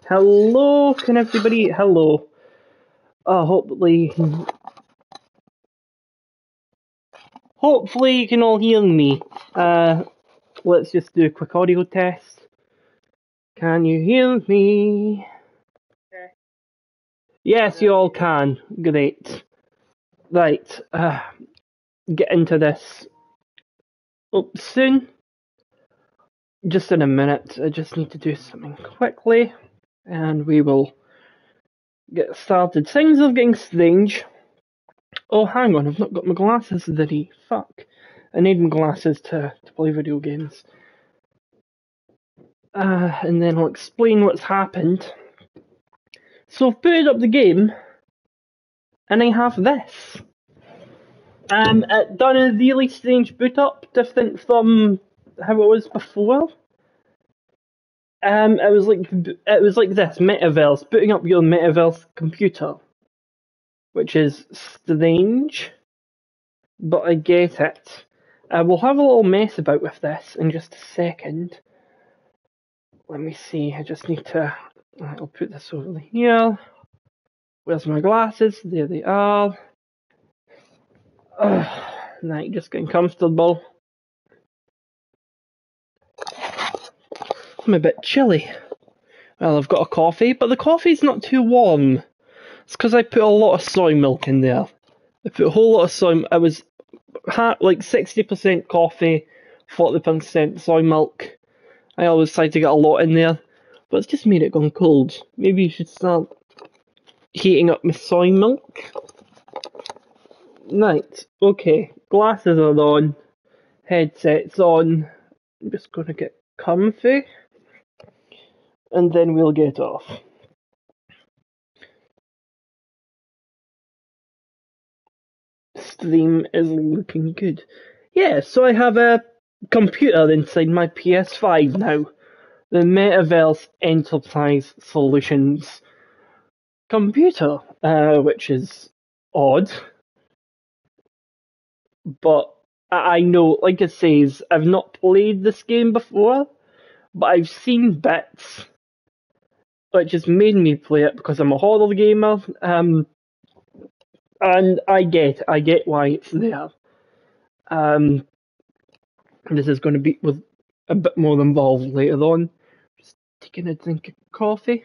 Hello, can everybody? Hello. Hopefully you can all hear me. Let's just do a quick audio test. Can you hear me? Yes, you all can. Great. Right. Get into this soon. Just in a minute. I just need to do something quickly, and we will get started. Things are getting strange. Oh, hang on, I've not got my glasses ready. Fuck. I need my glasses to play video games. And then I'll explain what's happened. So I've booted up the game, and I have this. It done a really strange boot up, different from how it was before. It was like this, Metaverse, booting up your Metaverse computer, which is strange, but I get it. We'll have a little mess about with this in just a second. Let me see, I just need to... I'll put this over here. Where's my glasses? There they are. Right, just getting comfortable. I'm a bit chilly. Well, I've got a coffee, but the coffee's not too warm. It's because I put a lot of soy milk in there. I put a whole lot of soy... I was like 60% coffee, 40% soy milk. I always try to get a lot in there, but it's just made it gone cold. Maybe you should start heating up my soy milk. Right, okay. Glasses are on. Headset's on. I'm just going to get comfy. And then we'll get off. Stream is looking good. Yeah, so I have a computer inside my PS5 now. The Metaverse Enterprise Solutions computer, which is odd. But I know, like it says, I've not played this game before, but I've seen bits, which has made me play it because I'm a horror gamer. And I get why it's there. This is going to be with a bit more involved later on. Just taking a drink of coffee.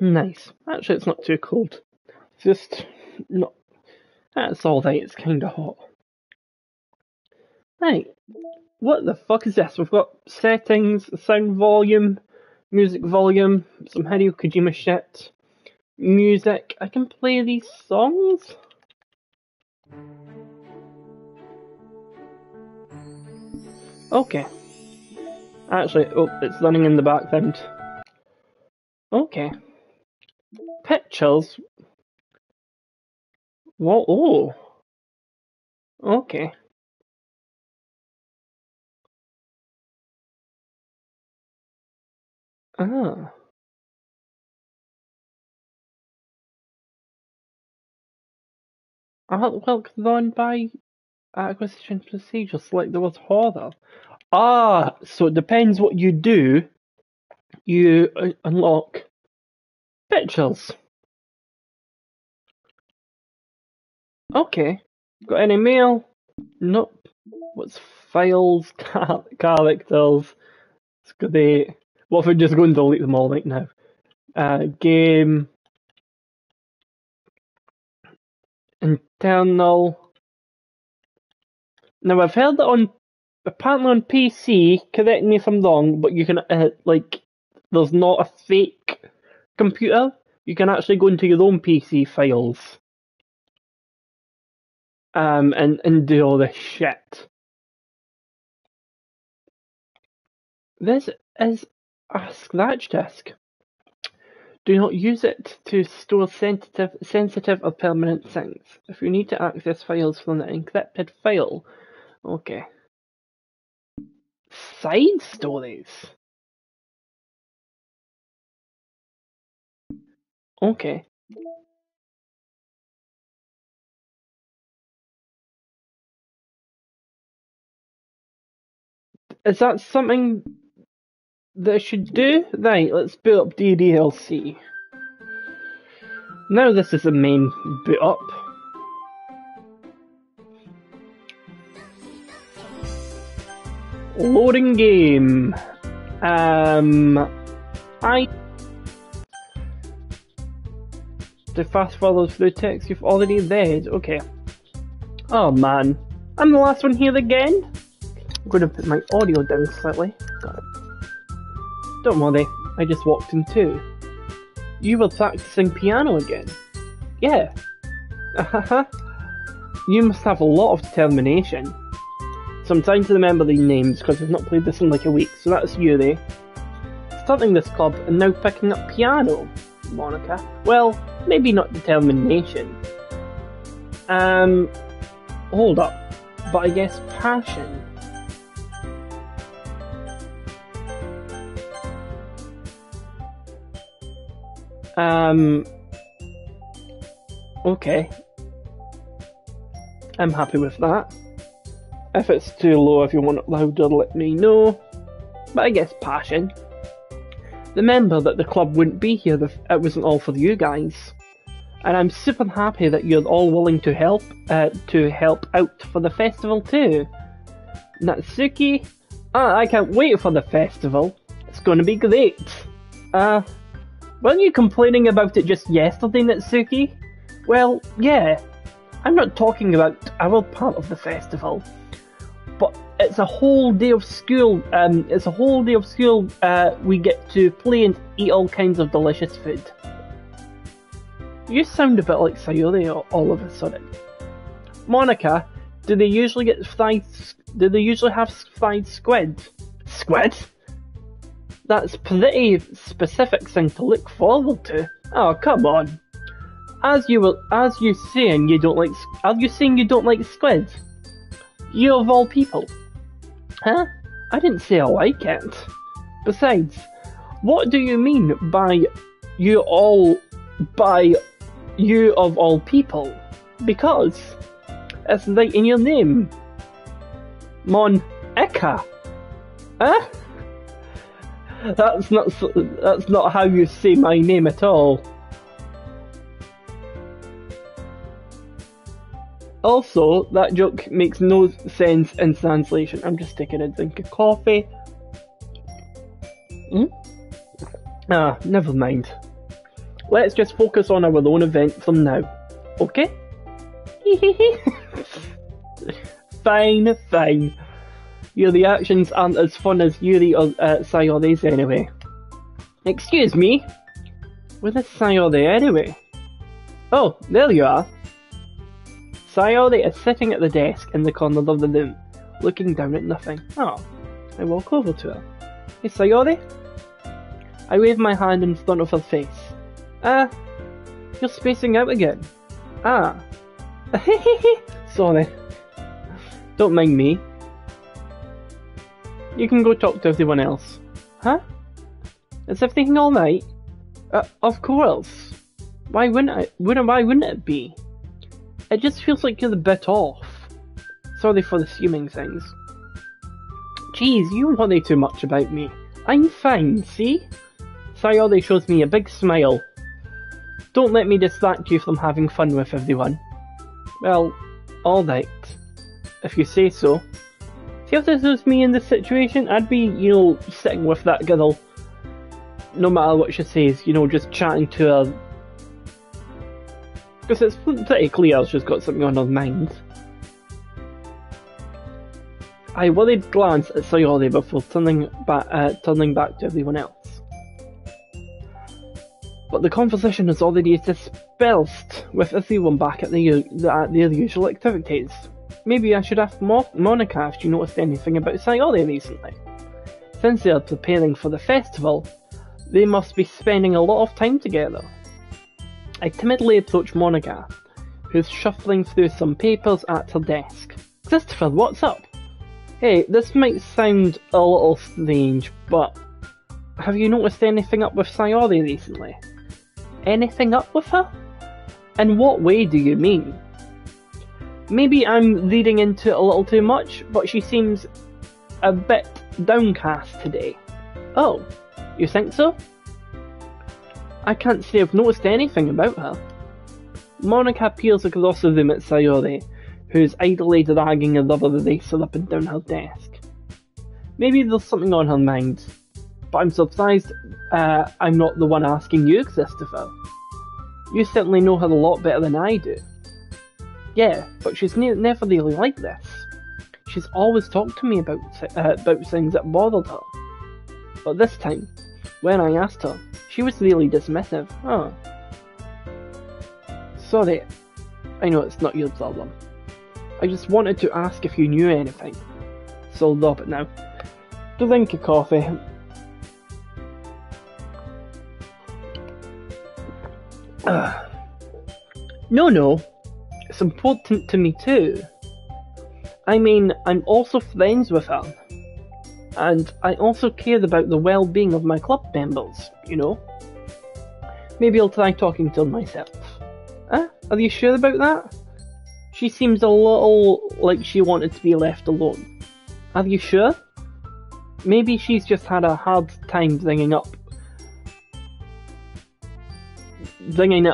Nice. Actually, it's not too cold. Just not. That's all right. It's kind of hot. Right. What the fuck is this? We've got settings, sound volume, music volume, some Hideo Kojima shit, music. I can play these songs. Okay. Actually, it's running in the background. Okay. Pictures. What? Oh. Okay. Ah. Artwork run by acquisition procedure. Select the word horror. Ah, so it depends what you do. You unlock pictures. Okay. Got any mail? Nope. What's files, characters? It's great. What if we just go and delete them all right now? Game. Internal. Now I've heard that apparently on PC, correct me if I'm wrong, but you can, there's not a fake computer. You can actually go into your own PC files. And do all this shit. This is a scratch disk. Do not use it to store sensitive or permanent things. If you need to access files from an encrypted file, okay. Side stories. Okay. Is that something That should do? Right, let's boot up DDLC. Now this is the main boot up. Loading game. To fast forward through text you've already read. Okay. Oh man, I'm the last one here again. I'm going to put my audio down slightly. Got it. Don't worry, I just walked in too. You were practicing piano again? Yeah. You must have a lot of determination. So I'm trying to remember the names because we've not played this in like a week. So that's Yuri. Starting this club and now picking up piano. Monica. Well, maybe not determination. Hold up. But I guess passion. Okay. I'm happy with that. If it's too low, if you want it louder, let me know. But I guess passion. Remember that the club wouldn't be here if it wasn't all for you guys. And I'm super happy that you're all willing to help out for the festival too. Natsuki? I can't wait for the festival. It's gonna be great. Weren't you complaining about it just yesterday, Natsuki? Well, yeah. I'm not talking about our part of the festival. But it's a whole day of school, we get to play and eat all kinds of delicious food. You sound a bit like Sayori all of a sudden. Monica, do they usually have fried squid? Squid? That's pretty specific thing to look forward to. Oh, come on. Are you saying you don't like squid? You of all people. Huh? I didn't say I like it. Besides, what do you mean by you of all people? Because it's right in your name. Mon-eka. Huh? That's not how you say my name at all. Also, that joke makes no sense in translation. I'm just taking a drink of coffee. Never mind. Let's just focus on our own event from now. Okay? Fine. Your reactions aren't as fun as Yuri or Sayori's anyway. Excuse me? Where is Sayori anyway? Oh, there you are. Sayori is sitting at the desk in the corner of the room, looking down at nothing. Oh, I walk over to her. Hey Sayori? I wave my hand in front of her face. You're spacing out again. Sorry. Don't mind me. You can go talk to everyone else. Huh? Is everything alright? Of course. Why wouldn't it be? It just feels like you're a bit off. Sorry for assuming things. Jeez, you worry too much about me. I'm fine, see? Sayori shows me a big smile. Don't let me distract you from having fun with everyone. Well, alright. If you say so. See if this was me in this situation, I'd be, sitting with that girl. No matter what she says, just chatting to her. Because it's pretty clear she's got something on her mind. I worried glance at Sayori before turning back to everyone else. But the conversation is already dispersed, with everyone back at their usual activities. Maybe I should ask Monica if she noticed anything about Sayori recently. Since they are preparing for the festival, they must be spending a lot of time together. I timidly approach Monica, who's shuffling through some papers at her desk. Christopher, what's up? Hey, this might sound a little strange, but have you noticed anything up with Sayori recently? Anything up with her? In what way do you mean? Maybe I'm reading into it a little too much, but she seems a bit downcast today. Oh, you think so? I can't say I've noticed anything about her. Monica peers across the room at Sayori, who's idly dragging a rubber eraser up and down her desk. Maybe there's something on her mind, but I'm surprised I'm not the one asking you, Christopher. You certainly know her a lot better than I do. Yeah, but she's never really like this. She's always talked to me about things that bothered her. But this time, when I asked her, she was really dismissive. Oh. Sorry, I know it's not your problem. I just wanted to ask if you knew anything. So drop it now. Drink your coffee. No. It's important to me too. I mean, I'm also friends with her. And I also care about the well-being of my club members, you know? Maybe I'll try talking to her myself. Are you sure about that? She seems a little like she wanted to be left alone. Are you sure? Maybe she's just had a hard time bringing it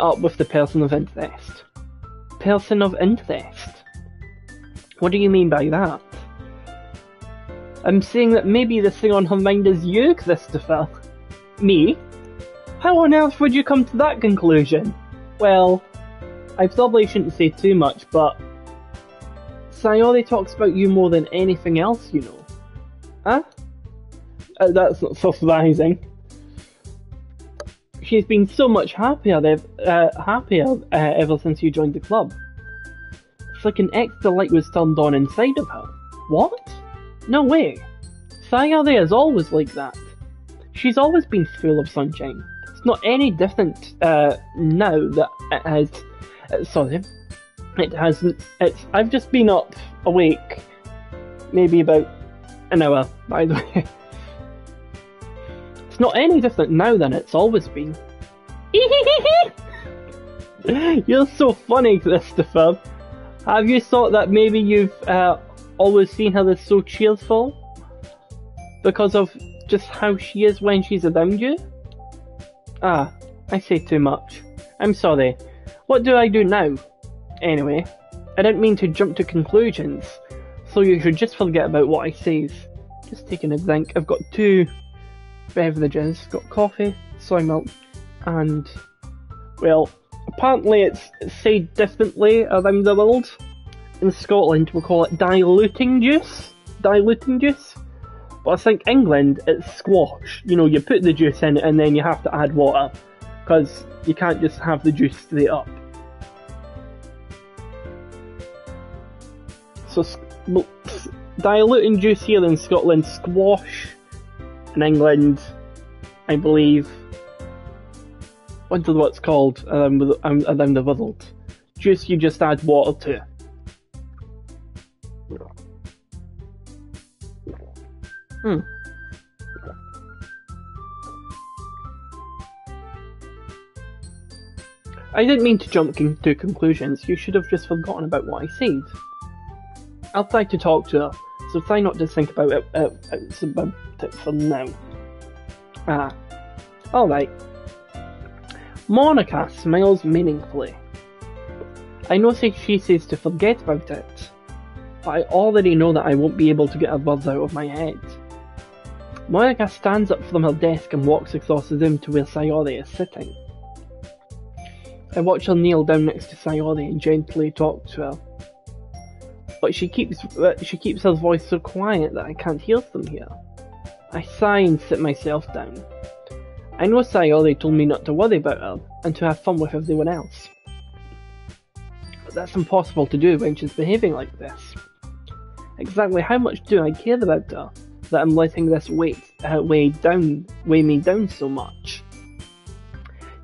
up with the person of interest. Person of interest? What do you mean by that? I'm saying that maybe the thing on her mind is you, Christopher. Me? How on earth would you come to that conclusion? Well, I probably shouldn't say too much, but Sayori talks about you more than anything else, you know. Huh? That's not surprising. She's been so much happier ever since you joined the club. It's like an extra light was turned on inside of her. What? No way. Sayori is always like that. She's always been full of sunshine. It's not any different now that it has. It hasn't. I've just been awake, maybe about an hour, by the way. It's not any different now than it's always been. You're so funny, Christopher. Have you thought that maybe you've always seen her as so cheerful? Because of just how she is when she's around you? Ah, I say too much. I'm sorry. What do I do now? Anyway, I didn't mean to jump to conclusions, so you should just forget about what I says. Just taking a drink. I've got 2 beverages. Got coffee, soy milk, and, well, apparently it's said differently around the world. In Scotland we call it diluting juice. But I think England it's squash. You know, you put the juice in and then you have to add water, because you can't just have the juice straight up. So, diluting juice here in Scotland, squash. In England, I believe, wonder what it's called around the world. Juice you just add water to. I didn't mean to jump to conclusions. You should have just forgotten about what I said. I'll try to talk to her, so try not to think about it for now. Alright. Monica smiles meaningfully. I know she says to forget about it, but I already know that I won't be able to get her words out of my head. Monica stands up from her desk and walks across the room to where Sayori is sitting. I watch her kneel down next to Sayori and gently talk to her. But she keeps her voice so quiet that I can't hear from here. I sigh and sit myself down. I know Sayori told me not to worry about her and to have fun with everyone else. But that's impossible to do when she's behaving like this. Exactly how much do I care about her that I'm letting this weigh me down so much?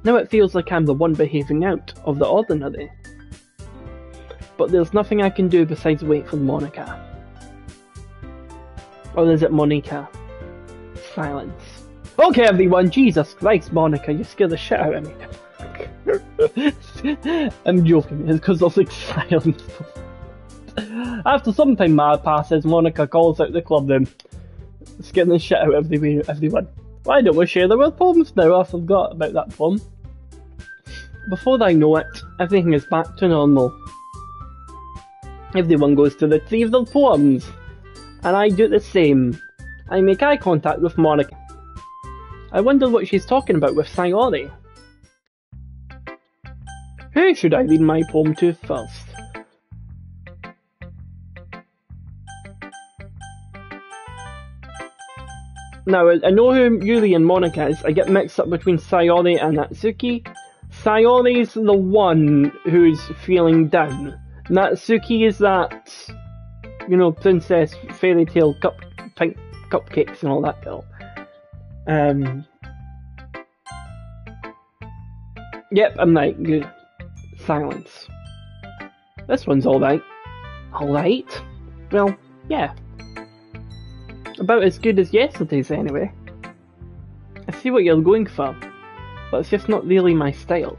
Now it feels like I'm the one behaving out of the ordinary. But there's nothing I can do besides wait for Monica. Or is it Monica? Silence. Okay everyone, Jesus Christ, Monica, you scared the shit out of me. I'm joking, it's because there's like silence. After some time passes, Monica calls out the club room, scaring the shit out of everyone. Why don't we share the world poems now? I forgot about that poem. Before I know it, everything is back to normal. Everyone goes to retrieve their poems, and I do the same. I make eye contact with Monica. I wonder what she's talking about with Sayori. Who should I read my poem to first? Now, I know who Yuri and Monica is. I get mixed up between Sayori and Natsuki. Sayori's the one who's feeling down. Natsuki is that, princess fairy tale pink cupcakes and all that girl. Yep, I'm right. Good. Silence. This one's alright. Alright? Well, yeah. About as good as yesterday's anyway. I see what you're going for, but it's just not really my style.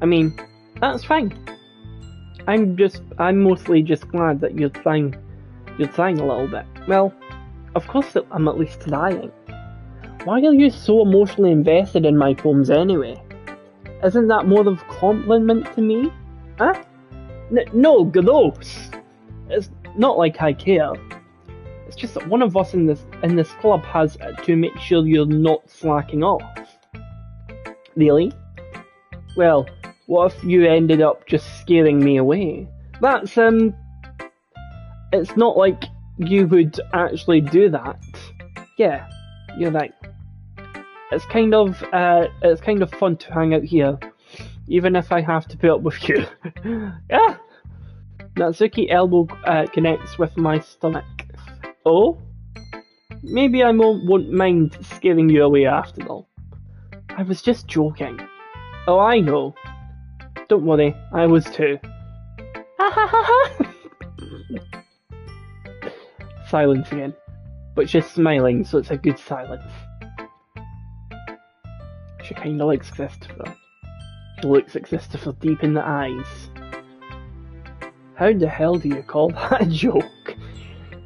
I mean, that's fine. I'm mostly just glad that you're trying a little bit. Well, of course I'm at least trying. Why are you so emotionally invested in my poems anyway? Isn't that more of a compliment to me? Huh? No, gross! It's not like I care. It's just that one of us in this club has to make sure you're not slacking off. Really? Well, what if you ended up just scaring me away? That's, it's not like you would actually do that. Yeah, you're right. It's kind of fun to hang out here, even if I have to put up with you. Yeah! Natsuki elbow connects with my stomach. Oh? Maybe I won't mind scaring you away after all. I was just joking. Oh, I know. Don't worry, I was too. Ha ha ha ha! Silence again. But she's smiling, so it's a good silence. She kinda likes Christopher. She looks at Christopher deep in the eyes. How the hell do you call that a joke?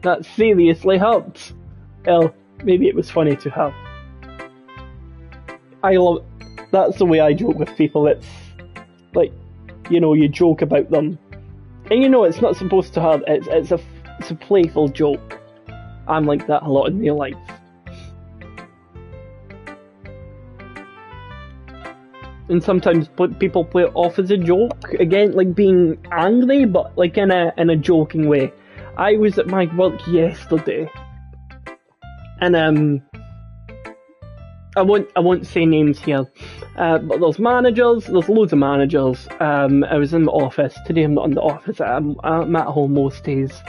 That seriously hurts. Well, maybe it was funny to her. That's the way I joke with people. It's like, you joke about them. And it's not supposed to hurt. It's a playful joke. I'm like that a lot in real life. And sometimes people play it off as a joke, again, like being angry, but like in a joking way. I was at my work yesterday, and I won't say names here, but there's loads of managers. I was in the office today. I'm not in the office. I'm at home most days.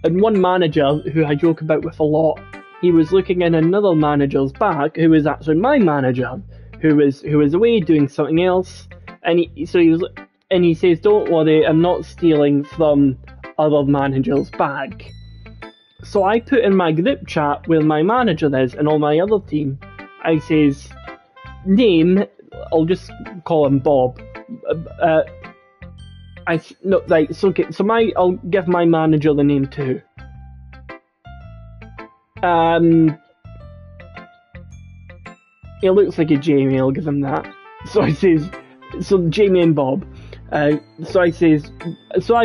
And one manager who I joke about with a lot, he was looking in another manager's bag, who was actually my manager, who was away doing something else, and he says, "Don't worry, I'm not stealing from other manager's bag." So I put in my group chat where my manager is and all my other team, I says, name, I'll just call him Bob. I'll give my manager the name too. He looks like a Jamie, I'll give him that. So I says, so Jamie and Bob. So I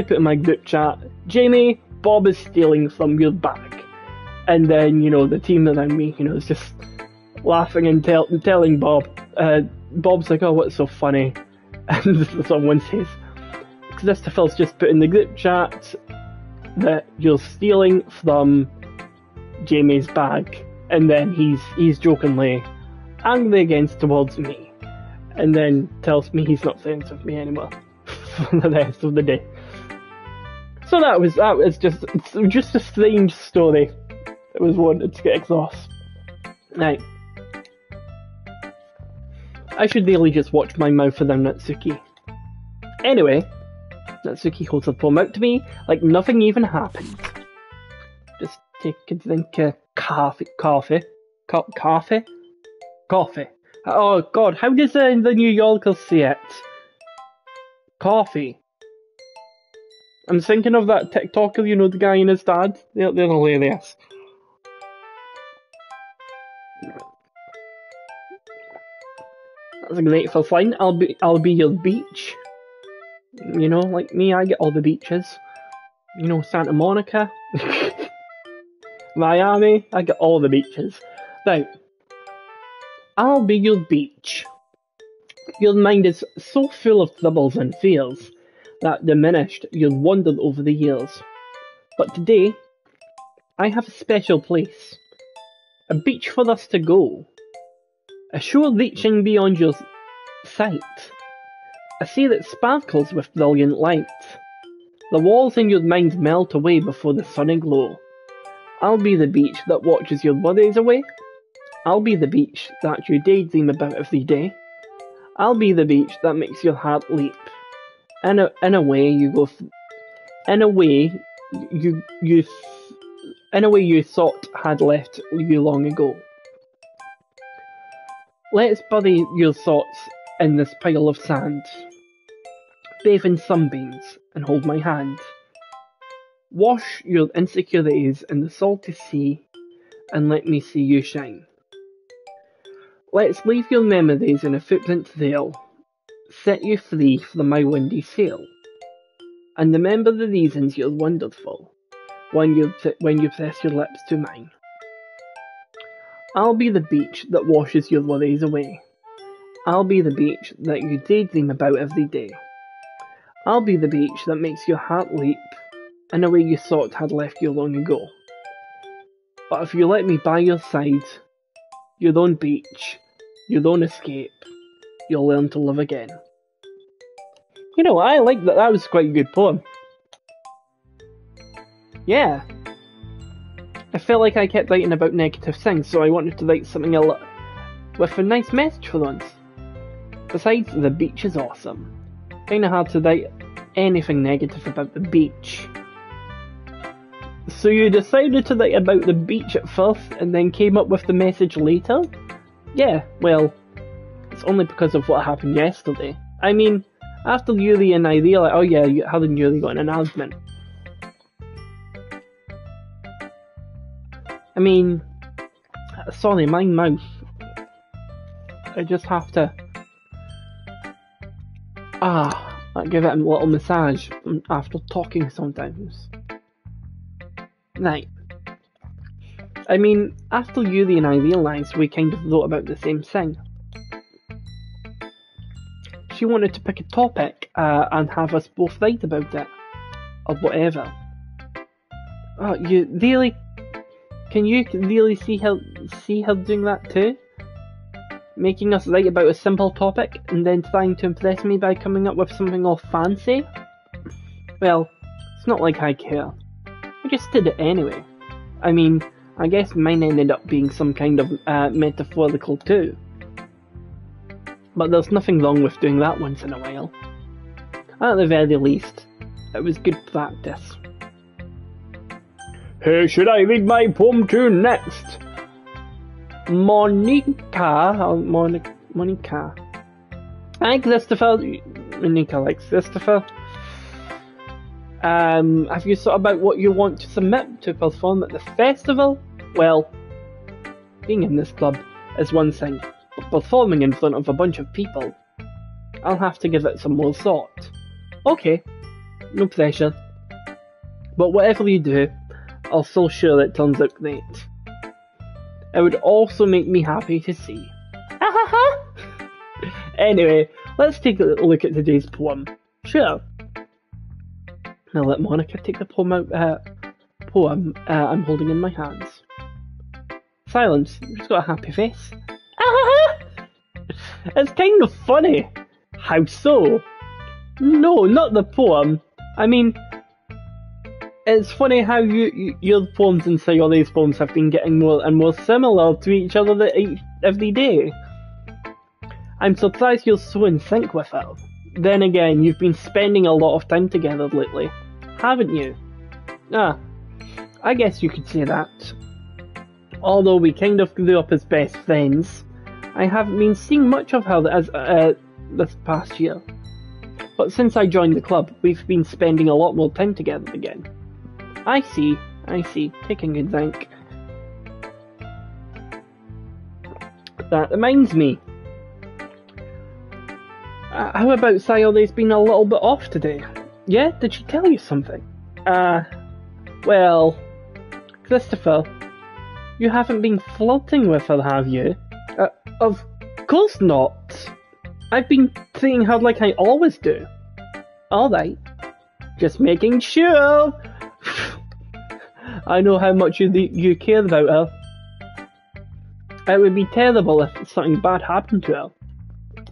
put in my group chat, Jamie, Bob is stealing from your bag. And then, the team around me, is just laughing and telling Bob. Bob's like, oh, what's so funny? And someone says, Christopher's just put in the group chat that you're stealing from Jamie's bag. And then he's jokingly angry towards me. And then tells me he's not friends with me anymore for the rest of the day. So that was just a strange story that was wanted to get across. Right. I should really just watch my mouth for them, Natsuki. Anyway, Natsuki holds her poem out to me like nothing even happened. Just take a drink of coffee. Oh god, how does the New Yorker say it? Coffee. I'm thinking of that TikToker, the guy and his dad. They're hilarious. That's a great first line. I'll be your beach. You know, like me, I get all the beaches. You know, Santa Monica, Miami, I get all the beaches. Now, I'll be your beach. Your mind is so full of troubles and fears that diminished you've wandered over the years. But today, I have a special place. A beach for us to go. A shore reaching beyond your sight. A sea that sparkles with brilliant light. The walls in your mind melt away before the sunny glow. I'll be the beach that watches your worries away. I'll be the beach that you daydream about every day. I'll be the beach that makes your heart leap. In a way you go. In a way you thought had left you long ago. Let's bury your thoughts in this pile of sand. Bathe in sunbeams and hold my hand. Wash your insecurities in the salty sea and let me see you shine. Let's leave your memories in a footprint trail, set you free from my windy sail, and remember the reasons you're wonderful when you press your lips to mine. I'll be the beach that washes your worries away. I'll be the beach that you daydream about every day. I'll be the beach that makes your heart leap in a way you thought had left you long ago. But if you let me by your side, your own beach, your own escape, you'll learn to live again. You know, I like that. That was quite a good poem. Yeah. I felt like I kept writing about negative things, so I wanted to write something with a nice message for once. Besides, the beach is awesome. Kinda hard to write anything negative about the beach. So you decided to write about the beach at first and then came up with the message later? Yeah, well, it's only because of what happened yesterday. I mean, after Yuri and I realised, oh yeah, you hadn't Yuri got in an argument. I mean, sorry, my mouth. I just have to, I give it a little massage after talking sometimes. Right. I mean, after Yuri and I realised we kind of wrote about the same thing. She wanted to pick a topic and have us both write about it. Or whatever. Oh, you really... Can you really see her doing that too? Making us write about a simple topic and then trying to impress me by coming up with something all fancy? Well, it's not like I care. I just did it anyway. I mean, I guess mine ended up being some kind of metaphorical too. But there's nothing wrong with doing that once in a while. At the very least, it was good practice. Who should I read my poem to next? Monica. Hi, Christopher. Monica likes Christopher. Have you thought about what you want to submit to perform at the festival? Well, being in this club is one thing, but performing in front of a bunch of people, I'll have to give it some more thought. Okay, no pressure. But whatever you do, I'll still sure it turns out great. It would also make me happy to see. Anyway, let's take a look at today's poem. Sure. I'll let Monica take the poem I'm holding in my hands. Silence. She's got a happy face. It's kind of funny. How so? No, not the poem. I mean, it's funny how your poems and Sayori's poems have been getting more and more similar to each other every day. I'm surprised you're so in sync with her. Then again, you've been spending a lot of time together lately, haven't you? I guess you could say that. Although we kind of grew up as best friends, I haven't been seeing much of her as this past year. But since I joined the club, we've been spending a lot more time together again. I see. Taking a drink. That reminds me. How about Sayori's been a little bit off today? Yeah? Did she tell you something? Well, Christopher, you haven't been flirting with her, have you? Of course not. I've been treating her like I always do. Alright. Just making sure. I know how much you care about her. It would be terrible if something bad happened to her.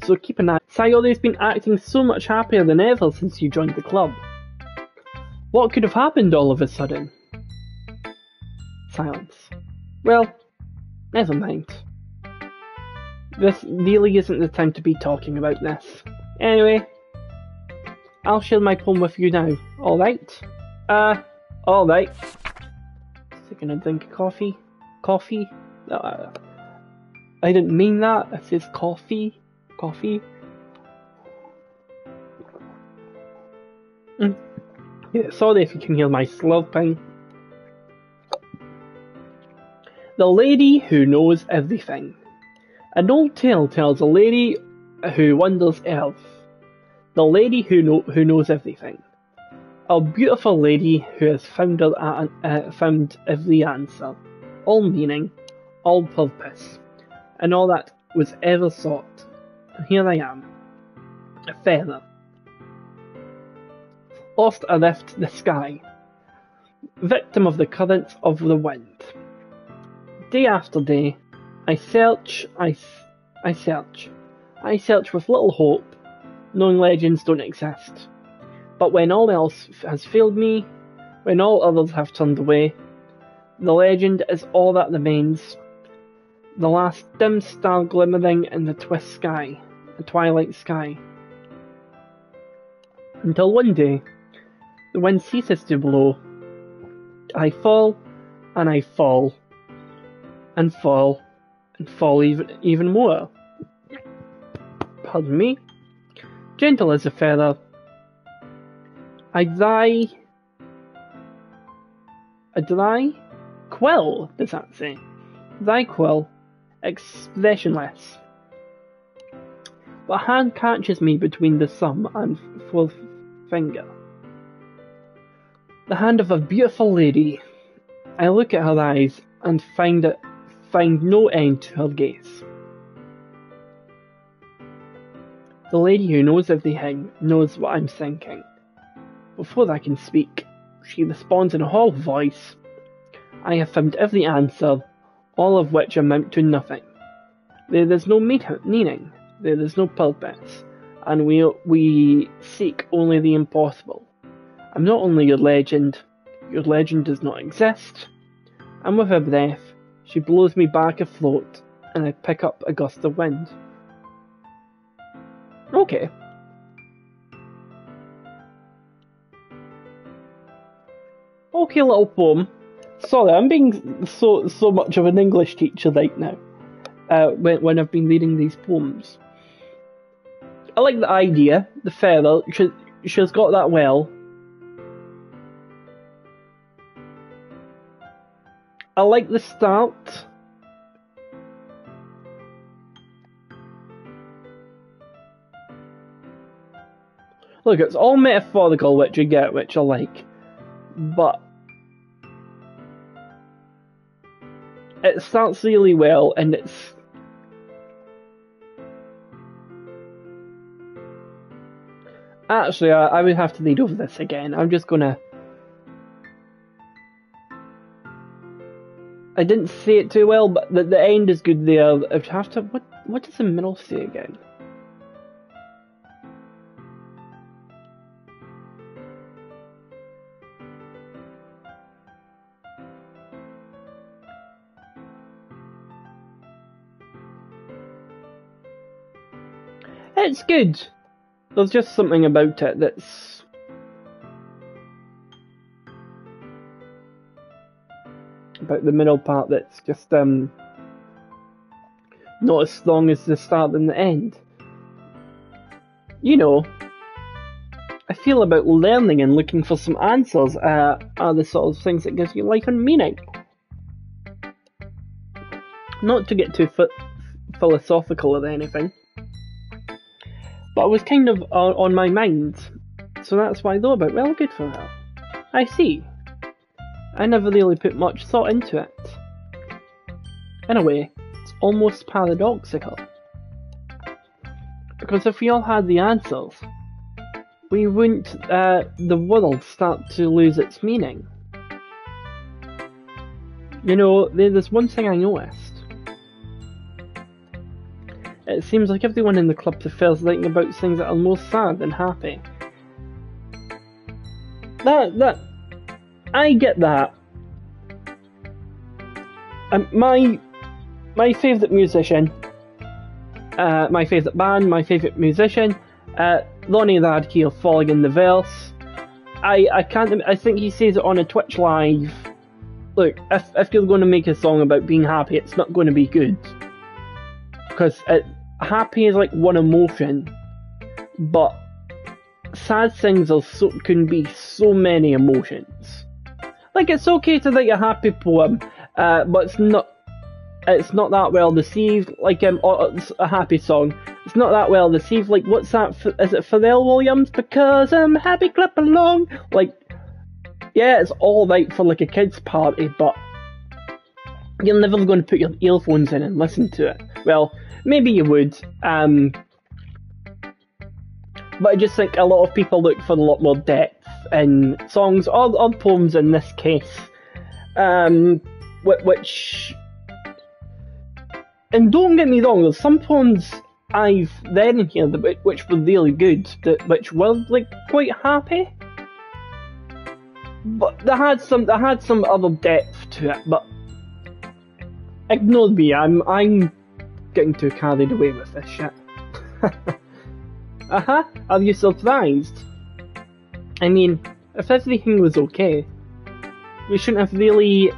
So keep an eye. Sayori's been acting so much happier than ever since you joined the club. What could have happened all of a sudden? Silence. Well, never mind. This really isn't the time to be talking about this. Anyway, I'll share my poem with you now, alright? Alright. Taking a drink of coffee. Coffee? I didn't mean that. It says coffee. Coffee. Yeah, sorry if you can hear my slurping. The Lady Who Knows Everything. An old tale tells a lady who wanders earth. The lady who knows everything. A beautiful lady who has found every answer, all meaning, all purpose, and all that was ever sought. And here I am, a feather, lost adrift the sky, victim of the currents of the wind. Day after day, I search with little hope, knowing legends don't exist. But when all else has failed me, when all others have turned away, the legend is all that remains, the last dim star glimmering in the twilight sky. Until one day, the wind ceases to blow, I fall, and I fall, and fall, and fall even more. Pardon me. Gentle as a feather, a dry quill, does that say? Thy quill, expressionless. But hand catches me between the thumb and forefinger. The hand of a beautiful lady. I look at her eyes and find no end to her gaze. The lady who knows everything knows what I'm thinking. Before I can speak, she responds in a hollow voice. I have found every answer, all of which amount to nothing. There is no meaning, there is no purpose, and we seek only the impossible. I'm not only your legend does not exist. And with her breath, she blows me back afloat, and I pick up a gust of wind. Okay. Okay, little poem. Sorry, I'm being so much of an English teacher right now. When I've been reading these poems, I like the idea. The feather, she's got that well. I like the start. Look, it's all metaphorical, which I get, which I like. But it starts really well, and it's actually I would have to read over this again. I'm just gonna. I didn't say it too well, but the end is good there. I would have to. What does the middle say again? It's good. There's just something about it that's about the middle part that's just not as strong as the start and the end. You know, I feel about learning and looking for some answers are the sort of things that gives you life and meaning. Not to get too philosophical or anything. but it was kind of on my mind, so that's why I thought about it. Well, good for her. I see. I never really put much thought into it. In a way, it's almost paradoxical. Because if we all had the answers, we wouldn't, the world start to lose its meaning. You know, there's one thing I noticed. It seems like everyone in the club prefers writing about things that are more sad than happy. I get that. My favourite musician, my favourite band, my favourite musician, Ronnie Radke of Falling in the Verse. I think he says it on a Twitch live. Look, if you're going to make a song about being happy, it's not going to be good. Because happy is like one emotion, but sad things can be so many emotions. Like, it's okay to write a happy poem, but it's not that well received. Like a happy song, it's not that well received. Like, what's that? Is it Pharrell Williams? Because I'm happy, clap along. Like, yeah, it's all right for like a kids' party, but you're never going to put your earphones in and listen to it. Well, maybe you would, but I just think a lot of people look for a lot more depth in songs or poems in this case, which, and don't get me wrong, there's some poems I've read in here which were really good, which were like quite happy, but they had some other depth to it. But ignore me, I'm getting too carried away with this shit. Are you surprised? I mean, if everything was okay, we shouldn't really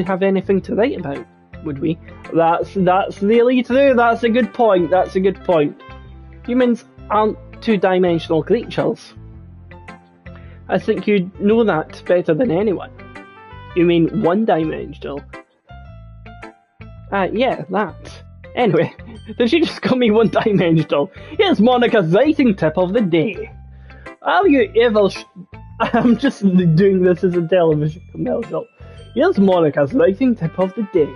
have anything to write about, would we? That's really true. That's a good point. Humans aren't two-dimensional creatures. I think you know that better than anyone. You mean one-dimensional? Yeah, that. Anyway, did she just call me one-dimensional? Here's Monica's writing tip of the day. Are you ever... I'm just doing this as a television commercial. Here's Monica's writing tip of the day.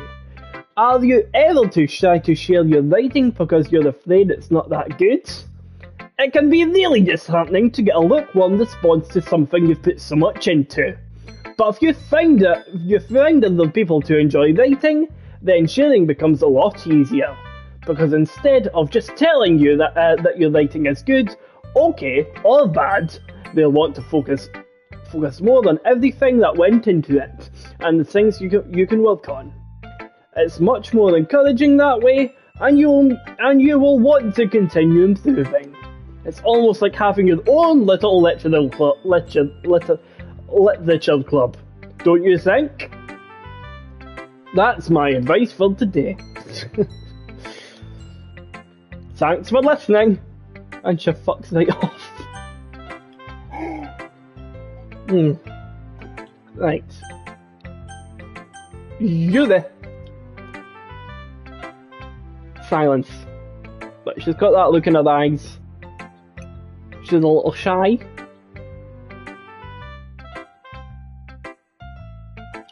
Are you ever too shy to share your writing because you're afraid it's not that good? It can be really disheartening to get a lukewarm response to something you've put so much into. But if you find other people to enjoy writing, then sharing becomes a lot easier. Because instead of just telling you that your writing is good, okay, or bad, they'll want to focus more on everything that went into it, and the things you can work on. It's much more encouraging that way, and you will want to continue improving. It's almost like having your own little literature club, don't you think? That's my advice for today. Thanks for listening. And she fucks right off. Right. You there. Silence. But she's got that look in her eyes. She's a little shy.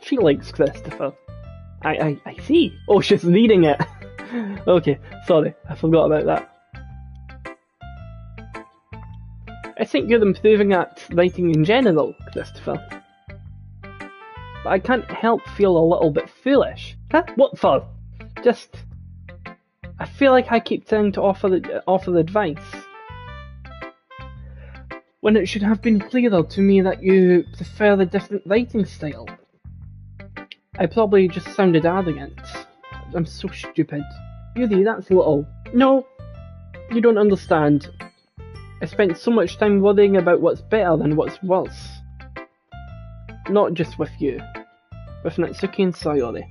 She likes Christopher. I see. Oh, she's reading it. Okay, sorry, I forgot about that. I think you're improving at writing in general, Christopher. But I can't help feel a little bit foolish. Huh? What for? Just... I feel like I keep trying to offer advice, when it should have been clearer to me that you prefer a different writing style. I probably just sounded arrogant. I'm so stupid. Really, that's a little... No, you don't understand. I spent so much time worrying about what's better than what's worse. Not just with you. With Natsuki and Sayori.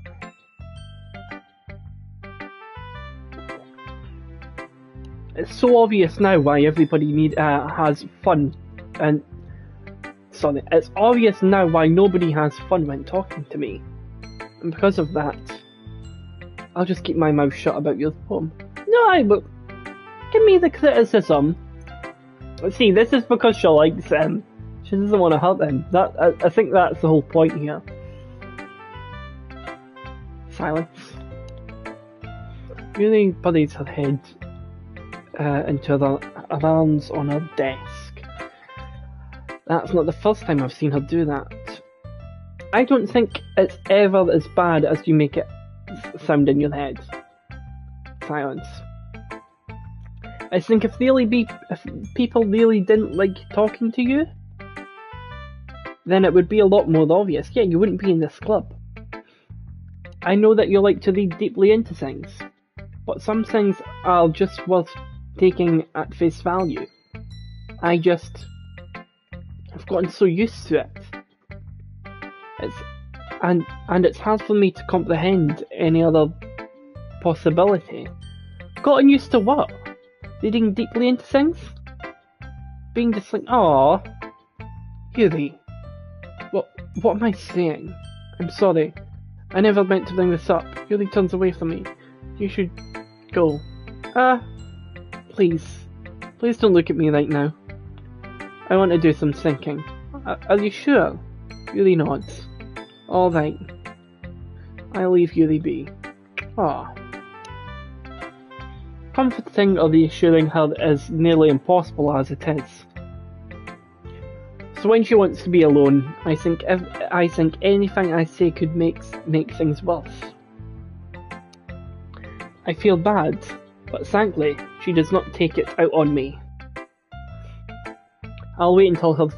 It's so obvious now why everybody has fun. And... Sorry, it's obvious now why nobody has fun when talking to me. And because of that, I'll just keep my mouth shut about your poem. No, give me the criticism. See, this is because she likes him. She doesn't want to hurt him. I think that's the whole point here. Silence. Yuri buries her head into her arms on her desk. That's not the first time I've seen her do that. I don't think it's ever as bad as you make it sound in your head. Silence. I think if people really didn't like talking to you, then it would be a lot more obvious. Yeah, you wouldn't be in this club. I know that you like to read deeply into things, but some things are just worth taking at face value. I've gotten so used to it. It's hard for me to comprehend any other possibility. Gotten used to what? Reading deeply into things? Being just like, aww, Yuri, what am I saying? I'm sorry. I never meant to bring this up. Yuri turns away from me. You should go. Please don't look at me right now. I want to do some thinking. Are you sure? Yuri nods. Alright. I'll leave Yuri be. Aw. Comforting or reassuring her is nearly impossible as it is. So when she wants to be alone, I think anything I say could make things worse. I feel bad, but thankfully she does not take it out on me. I'll wait until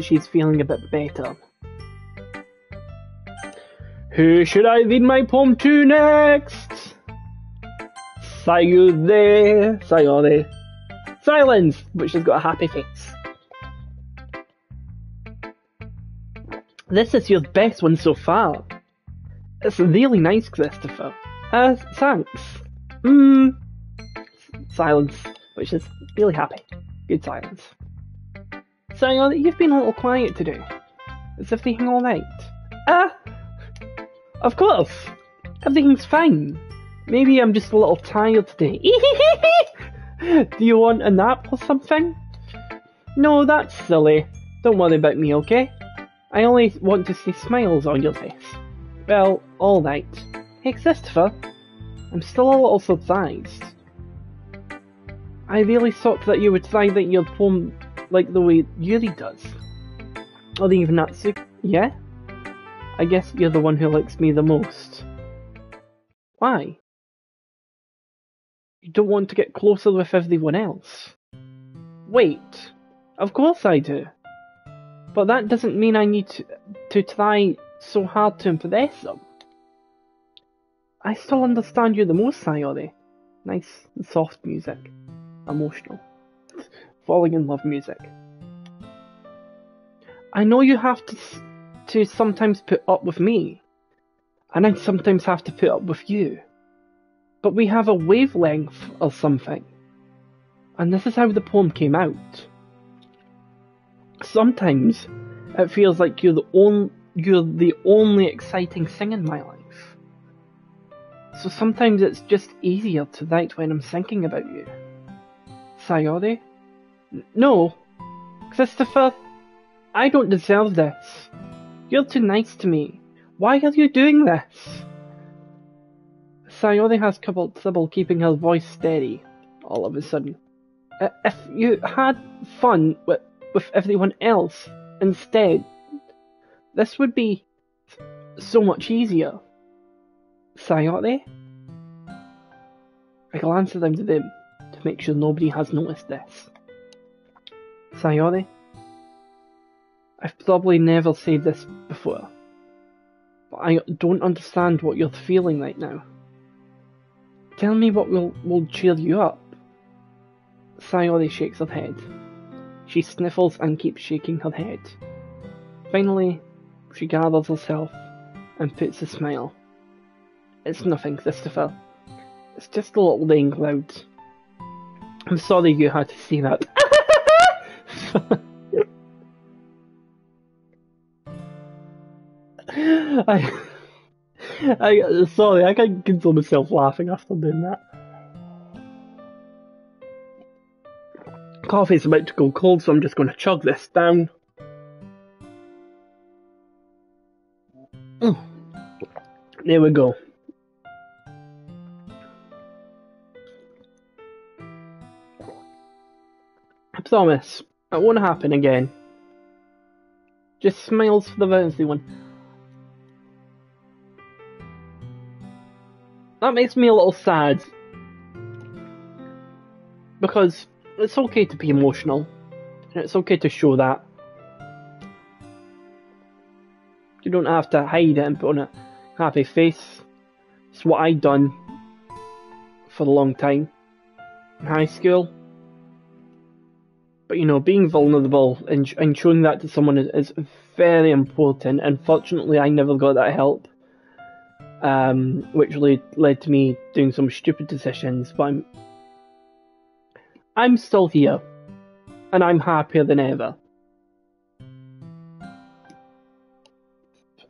she's feeling a bit better. Who should I read my poem to next? Sayure. Silence! But she's got a happy face. This is your best one so far. It's really nice, Christopher. Thanks. Silence, but she's really happy. Good silence. Sayure, you've been a little quiet today. Is everything alright? Of course! Everything's fine. Maybe I'm just a little tired today. Do you want a nap or something? No, that's silly. Don't worry about me, okay? I only want to see smiles on your face. Well, alright. Hey, Christopher. I'm still a little surprised. I really thought that you would write your poem like the way Yuri does. Or even Natsuki. Yeah? I guess you're the one who likes me the most. Why? You don't want to get closer with everyone else. Wait, of course I do. But that doesn't mean I need to try so hard to impress them. I still understand you the most, Sayore. Nice, soft music. Emotional. Falling in love music. I know you have to sometimes put up with me. And I sometimes have to put up with you. But we have a wavelength or something. And this is how the poem came out. Sometimes it feels like you're the only exciting thing in my life. So sometimes it's just easier to write when I'm thinking about you. Sayore? No, Christopher, I don't deserve this. You're too nice to me. Why are you doing this? Sayore has trouble keeping her voice steady all of a sudden. If you had fun with everyone else instead, this would be so much easier. Sayore? I glance around the room to make sure nobody has noticed this. Sayore? I've probably never said this before, but I don't understand what you're feeling right now. Tell me what will cheer you up. Sayore shakes her head. She sniffles and keeps shaking her head. Finally, she gathers herself and puts a smile. It's nothing, Christopher. It's just a little rain cloud. I'm sorry you had to see that. Sorry, I can't control myself laughing after doing that. Coffee's about to go cold, so I'm just going to chug this down. There we go. I promise, it won't happen again. Just smiles for the Wednesday one. That makes me a little sad. Because it's okay to be emotional. And it's okay to show that. You don't have to hide it and put on a happy face. It's what I've done for a long time in high school. But you know, being vulnerable and showing that to someone is very important. Unfortunately, I never got that help. Which led to me doing some stupid decisions. But I'm still here. And I'm happier than ever.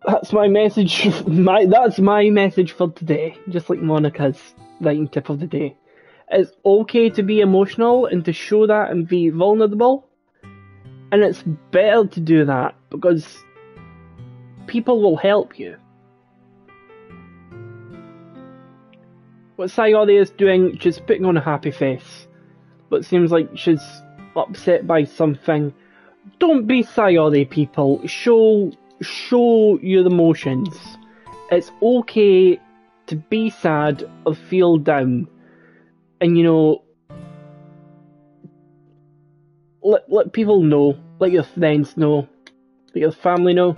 That's my message. That's my message for today. Just like Monica's writing tip of the day. It's okay to be emotional and to show that and be vulnerable. And it's better to do that because people will help you. What Sayori is doing, she's putting on a happy face. But it seems like she's upset by something. Don't be Sayori, people. Show your emotions. It's okay to be sad or feel down. And you know, let people know, let your friends know, let your family know,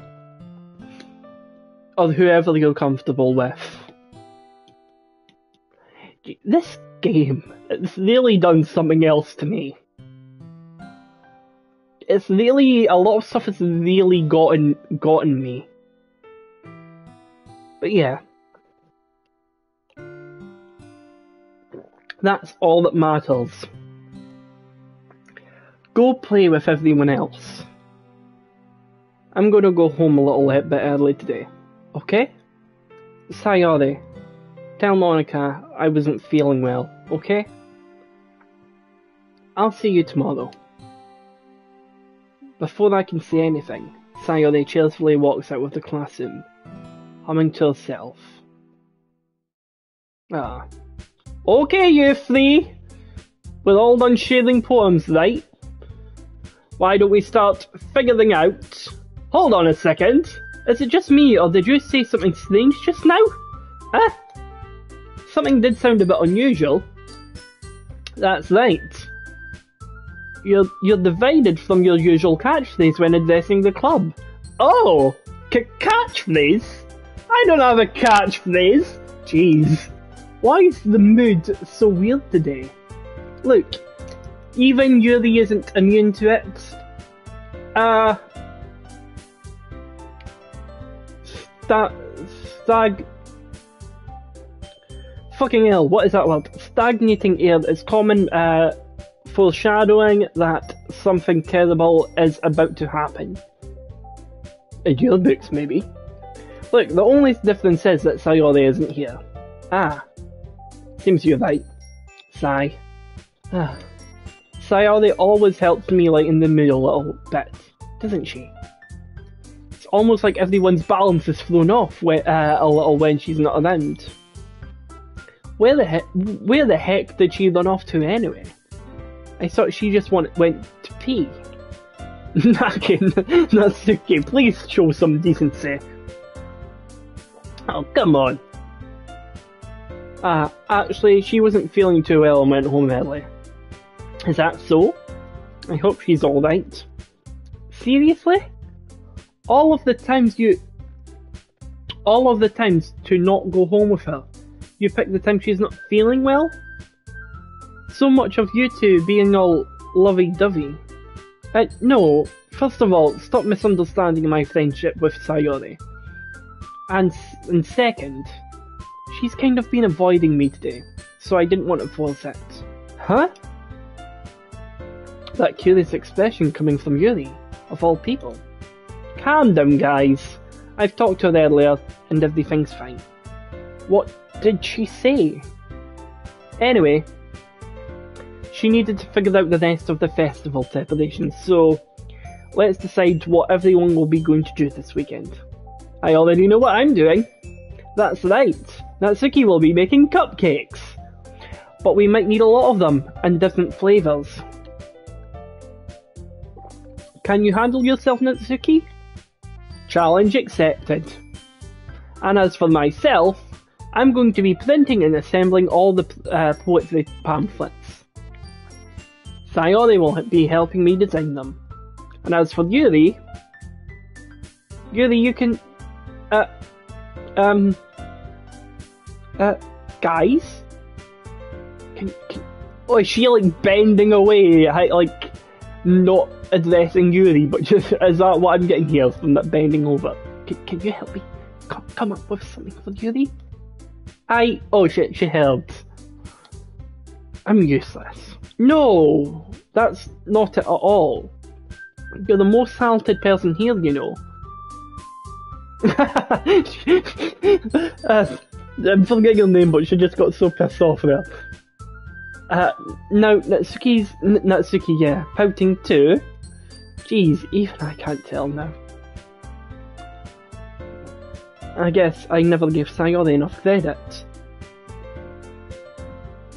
or whoever you're comfortable with. This game, it's really done something else to me. It's really, a lot of stuff has really gotten me. But yeah. That's all that matters. Go play with everyone else. I'm gonna go home a little bit early today. Okay? Sayori, tell Monica I wasn't feeling well, okay? I'll see you tomorrow. Before I can say anything, Sayori cheerfully walks out of the classroom, humming to herself. Okay, you three. We're all done sharing poems, right? Why don't we start figuring out... Hold on a second. Is it just me, or did you say something strange just now? Something did sound a bit unusual. That's right. You're divided from your usual catchphrase when addressing the club. Oh! Catchphrase? I don't have a catchphrase! Jeez. Why is the mood so weird today? Look, even Yuri isn't immune to it. Fucking hell, what is that word? Stagnating air is common, foreshadowing that something terrible is about to happen. In your books, maybe. Look, the only difference is that Sayori isn't here. Seems you're right. Sigh. Sayori always helps me lighten the mood a little bit, doesn't she? It's almost like everyone's balance is thrown off a little when she's not around. Where the heck did she run off to anyway? I thought she just went to pee. Natsuki, please show some decency. Oh, come on. Actually, she wasn't feeling too well and went home early. Is that so? I hope she's alright. Seriously? All of the times to not go home with her, you pick the time she's not feeling well? So much of you two being all lovey-dovey. No, first of all, stop misunderstanding my friendship with Sayori. And second, she's kind of been avoiding me today, so I didn't want to force it. Huh? That curious expression coming from Yuri, of all people. Calm down, guys. I've talked to her earlier, and everything's fine. What did she say? Anyway, she needed to figure out the rest of the festival preparations, so let's decide what everyone will be going to do this weekend. I already know what I'm doing. That's right, Natsuki will be making cupcakes. But we might need a lot of them, and different flavours. Can you handle yourself, Natsuki? Challenge accepted. And as for myself, I'm going to be printing and assembling all the poetry pamphlets. Sayori will be helping me design them. And as for Yuri, you can... guys? Oh, is she like bending away, like not addressing Yuri, but just, is that what I'm getting here from that bending over? Can you help me come up with something for Yuri? Oh shit, she helped. I'm useless. No, that's not it at all. You're the most talented person here, you know. I'm forgetting her name, but she just got so pissed off there. Now, Natsuki, yeah, pouting too. Jeez, even I can't tell now. I guess I never gave Sayori enough credit.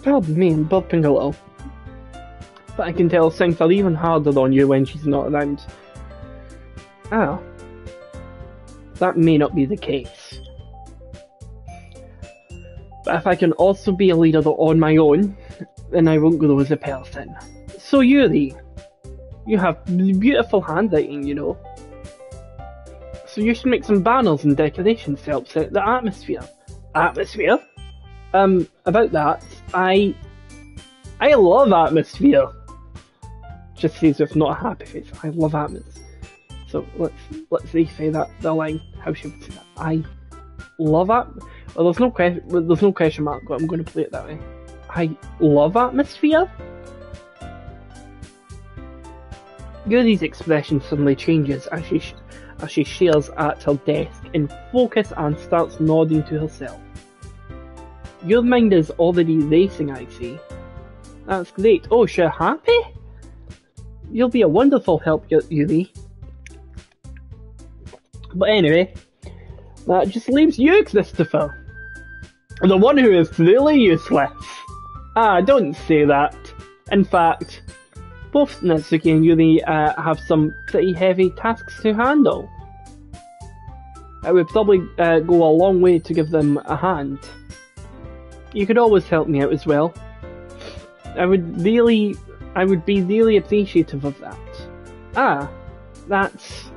Pardon me, I'm burping a little. But I can tell things are even harder on you when she's not around. Ah. That may not be the case. But if I can also be a leader on my own, then I won't grow as a person. So Yuri, you have beautiful handwriting, you know. So you should make some banners and decorations to help set the atmosphere. Atmosphere? About that, I love atmosphere. Just says with not a happy face. I love atmosphere. So let's say that the line. How should we say that? I love atmosphere. Well, there's no question mark, but I'm going to play it that way. I love atmosphere. Yuri's expression suddenly changes as she stares at her desk in focus and starts nodding to herself. Your mind is already racing, I see. That's great. Oh, you're happy? You'll be a wonderful help, Yuri. But anyway, that just leaves you, Christopher. The one who is really useless. Don't say that. In fact, both Natsuki and Yuri have some pretty heavy tasks to handle. It would probably go a long way to give them a hand. You could always help me out as well. I would be really appreciative of that. That's...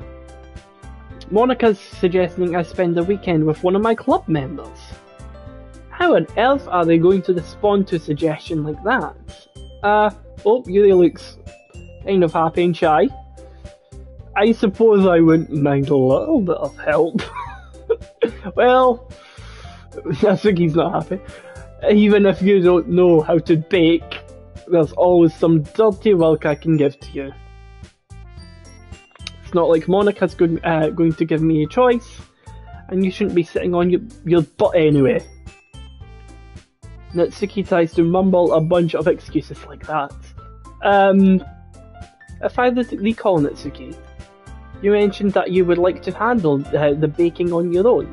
Monika's suggesting I spend the weekend with one of my club members. How on earth are they going to respond to a suggestion like that? Yuri looks kind of happy and shy. I suppose I wouldn't mind a little bit of help. Well, Natsuki's not happy. Even if you don't know how to bake, there's always some dirty work I can give to you. It's not like Monika's going to give me a choice, and you shouldn't be sitting on your butt anyway. Natsuki tries to mumble a bunch of excuses like that. If I recall, Natsuki, you mentioned that you would like to handle the baking on your own.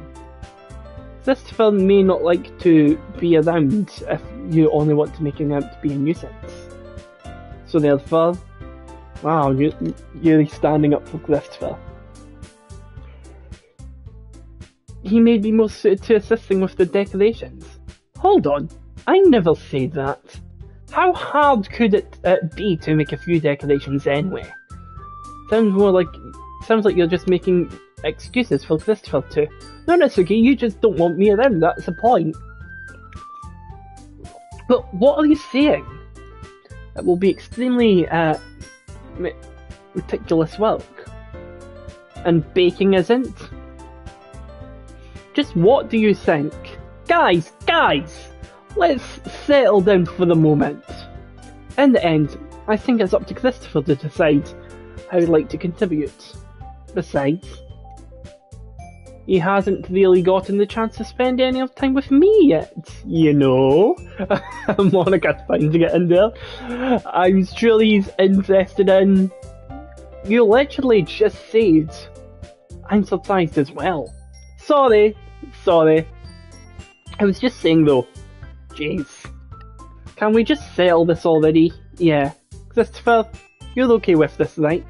Christopher may not like to be around if you only want to make him out to be a nuisance. So therefore, wow, you're standing up for Christopher. He may be more suited to assisting with the decorations. Hold on, I never said that. How hard could it be to make a few decorations anyway? Sounds like you're just making excuses for Christopher too. No, Natsuki, you just don't want me around, that's the point. But what are you saying? It will be extremely meticulous work. And baking isn't? Just what do you think? Guys! Let's settle down for the moment. In the end, I think it's up to Christopher to decide how he'd like to contribute. Besides, he hasn't really gotten the chance to spend any of time with me yet, you know? Monica's trying to get in there. I'm sure he's interested in... You literally just said... I'm surprised as well. Sorry. I was just saying though. Jeez. Can we just settle this already? Yeah. Christopher, you're okay with this, right?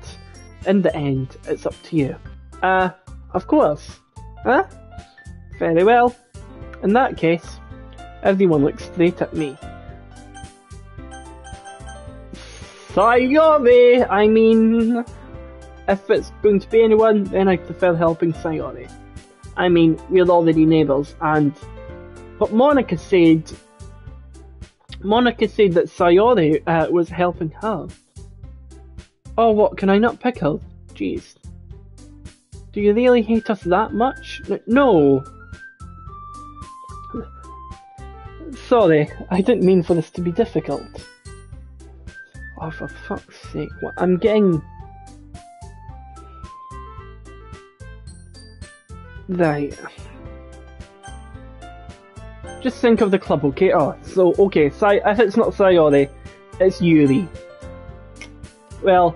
In the end, it's up to you. Of course. Huh? Very well. In that case, everyone looks straight at me. Sayori! I mean, if it's going to be anyone, then I prefer helping Sayori. I mean, we're already neighbours, and... But Monica said that Sayori was helping her. Oh, what, can I not pick her? Jeez. Do you really hate us that much? No. Sorry, I didn't mean for this to be difficult. Oh, for fuck's sake, what? I'm getting... Right. Just think of the club, okay? Oh, so, okay, if it's not Sayori, it's Yuri. Well,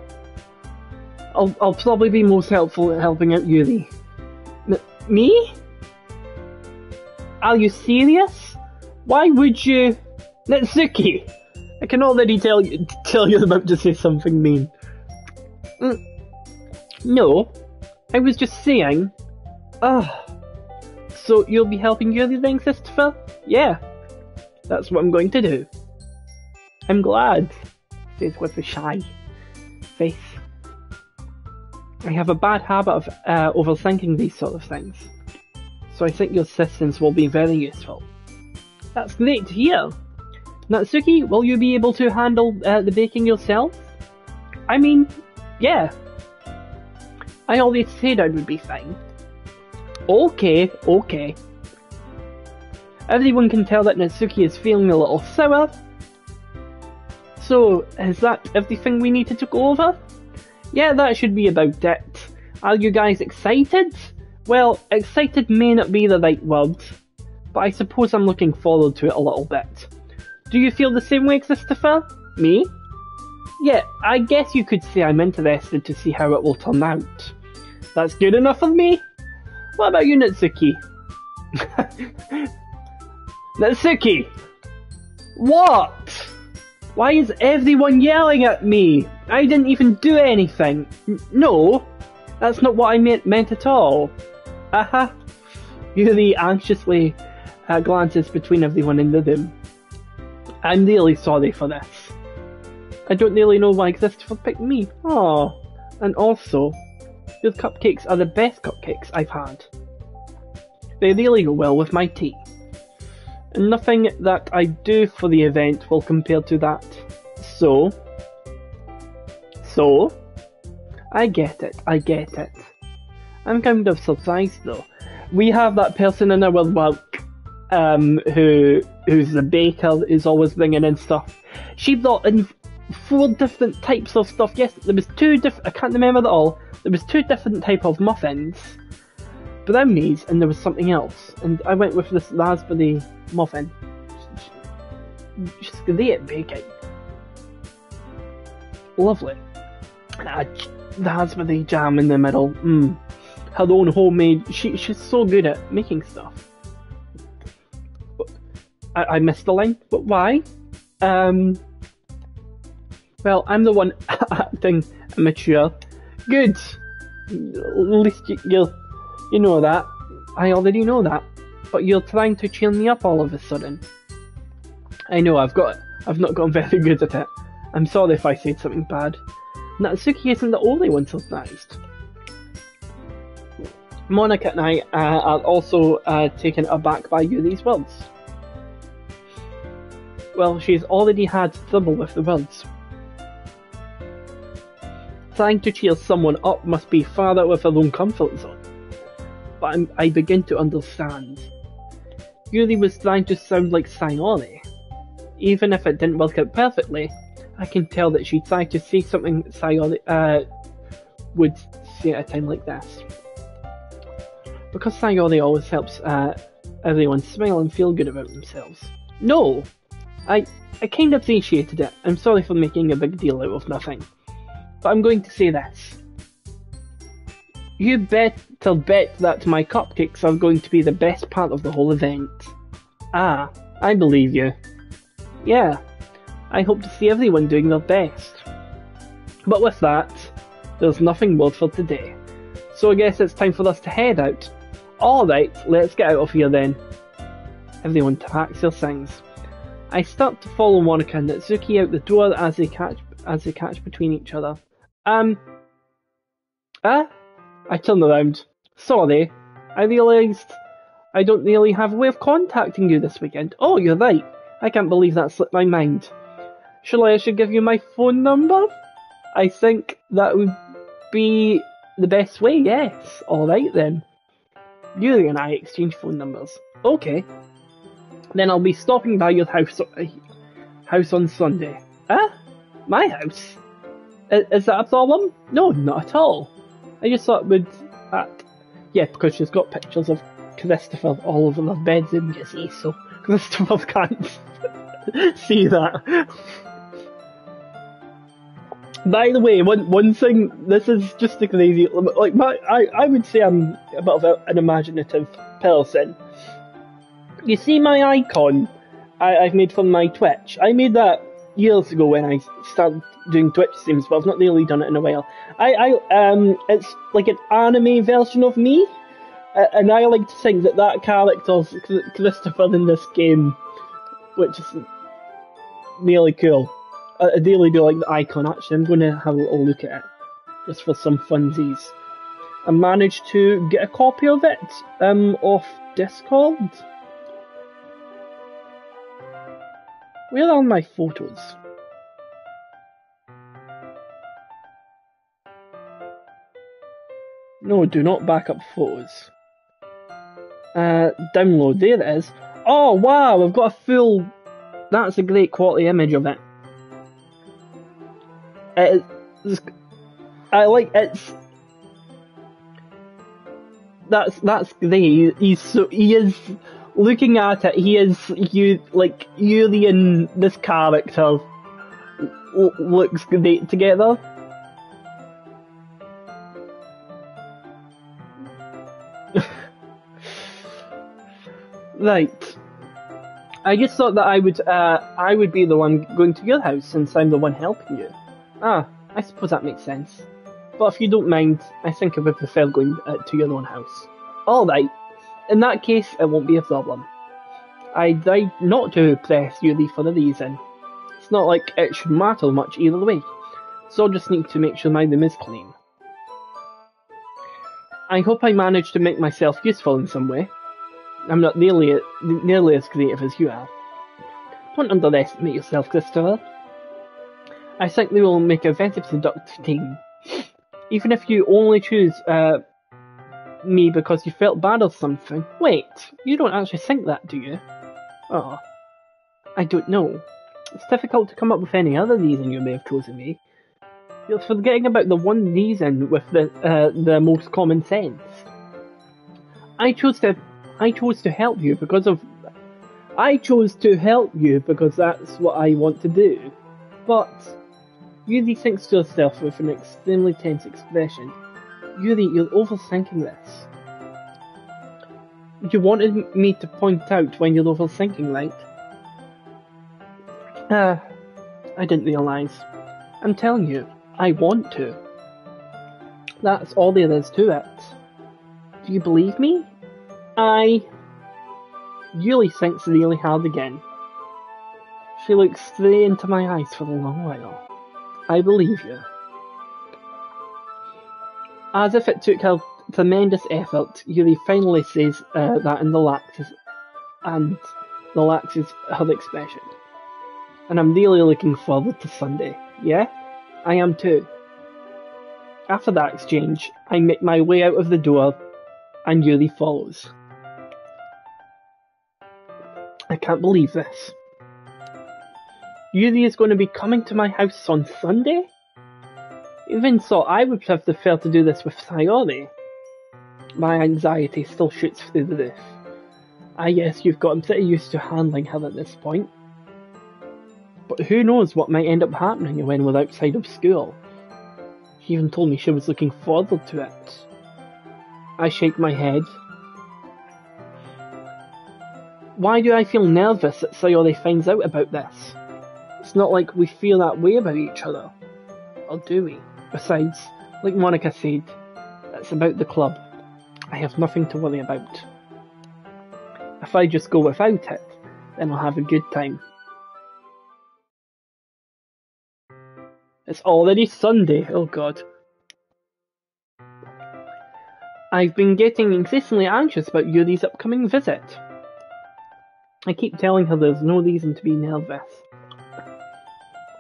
I'll probably be most helpful at helping out Yuri. Me? Are you serious? Why would you... Natsuki! I can already tell you're about to say something mean. No, I was just saying... So you'll be helping Yuri then, Christopher? Yeah, that's what I'm going to do. I'm glad, says with a shy face. I have a bad habit of overthinking these sort of things, so I think your assistance will be very useful. That's great to hear. Natsuki, will you be able to handle the baking yourself? I mean, yeah. I always said I would be fine. Okay. Everyone can tell that Natsuki is feeling a little sour. So, is that everything we needed to go over? Yeah, that should be about it. Are you guys excited? Well, excited may not be the right word, but I suppose I'm looking forward to it a little bit. Do you feel the same way, Christopher? Me? Yeah, I guess you could say I'm interested to see how it will turn out. That's good enough for me? What about you, Natsuki? Natsuki! What? Why is everyone yelling at me? I didn't even do anything. No, that's not what I meant at all. Yuri anxiously glances between everyone in the room. I'm really sorry for this. I don't really know why Christopher picked me. Oh, and also, your cupcakes are the best cupcakes I've had. They really go well with my tea. And nothing that I do for the event will compare to that. So, I get it. I'm kind of surprised though. We have that person in our work, who's the baker, who's always bringing in stuff. She brought in 4 different types of stuff. Yes, there was 2 different, I can't remember it all. There was 2 different type of muffins, brownies, and there was something else. And I went with this raspberry muffin. She's great at baking. Lovely. Raspberry jam in the middle. Her own homemade. She's so good at making stuff. I missed the line, but why? Well, I'm the one acting immature. Good. At least you know that. I already know that. But you're trying to cheer me up all of a sudden. I know I've not gotten very good at it. I'm sorry if I said something bad. Natsuki isn't the only one surprised. Monica and I are also taken aback by Yuri's words. Well, she's already had trouble with the words. Trying to cheer someone up must be far out of her own comfort zone. But I begin to understand. Yuri was trying to sound like Sayori. Even if it didn't work out perfectly, I can tell that she tried to say something Sayori would say at a time like this. because Sayori always helps everyone smile and feel good about themselves. No! I kind of appreciated it. I'm sorry for making a big deal out of nothing. But I'm going to say this. You better bet that my cupcakes are going to be the best part of the whole event. Ah, I believe you. Yeah, I hope to see everyone doing their best. But with that, there's nothing more for today. So I guess it's time for us to head out. Alright, let's get out of here then. Everyone packs their things. I start to follow Monica and Natsuki out the door as they catch between each other. I turn around. Sorry, I realised I don't really have a way of contacting you this weekend. Oh, you're right. I can't believe that slipped my mind. I should give you my phone number? I think that would be the best way, yes. Alright then. Yuri and I exchange phone numbers. Okay. Then I'll be stopping by your house on Sunday. My house? Is that a problem? No, not at all. I just thought yeah, because she's got pictures of Christopher all over their bedroom, you see, so Christopher can't see that. By the way, one thing, this is just a crazy, like I would say I'm a bit of an imaginative person. You see my icon I've made for my Twitch? I made that years ago when I started doing Twitch streams, but I've not really done it in a while. It's like an anime version of me, and I like to think that character's Christopher in this game, which is really cool. I really do like the icon. Actually, I'm going to have a little look at it, just for some funsies. I managed to get a copy of it, off Discord. Where are my photos? No, do not back up photos. Download, there it is. Oh wow, I've got a full... That's a great quality image of it. That's great. He is looking at it. He is Yuri and this character looks great together. Right. I just thought that I would be the one going to your house since I'm the one helping you. Ah, I suppose that makes sense. But if you don't mind, I think I would prefer going to your own house. Alright, in that case, it won't be a problem. I tried not to press Yuri for a reason. It's not like it should matter much either way, so I'll just need to make sure my room is clean. I hope I managed to make myself useful in some way. I'm not nearly as creative as you are. Don't underestimate yourself, Christopher. I think we will make a very productive team. Even if you only choose me because you felt bad or something. Wait, you don't actually think that, do you? Oh, I don't know. It's difficult to come up with any other reason you may have chosen me. You're forgetting about the one reason with the most common sense. I chose to help you because that's what I want to do. But Yuri thinks to herself with an extremely tense expression. Yuri, you're overthinking this. You wanted me to point out when you're overthinking, right? I didn't realise. I'm telling you, I want to. That's all there is to it. Do you believe me? Yuri thinks really hard again. She looks straight into my eyes for a long while. I believe you. As if it took her tremendous effort, Yuri finally says that and relaxes her expression. And I'm really looking forward to Sunday. Yeah? I am too. After that exchange, I make my way out of the door, and Yuri follows. I can't believe this. Yuri is going to be coming to my house on Sunday? Even so, I would have preferred to do this with Sayori. My anxiety still shoots through the roof. I guess you've gotten pretty used to handling her at this point. But who knows what might end up happening when we're outside of school. She even told me she was looking forward to it. I shake my head. Why do I feel nervous that Sayori finds out about this? It's not like we feel that way about each other. Or do we? Besides, like Monica said, it's about the club. I have nothing to worry about. If I just go without it, then I'll have a good time. It's already Sunday, oh god. I've been getting increasingly anxious about Yuri's upcoming visit. I keep telling her there's no reason to be nervous,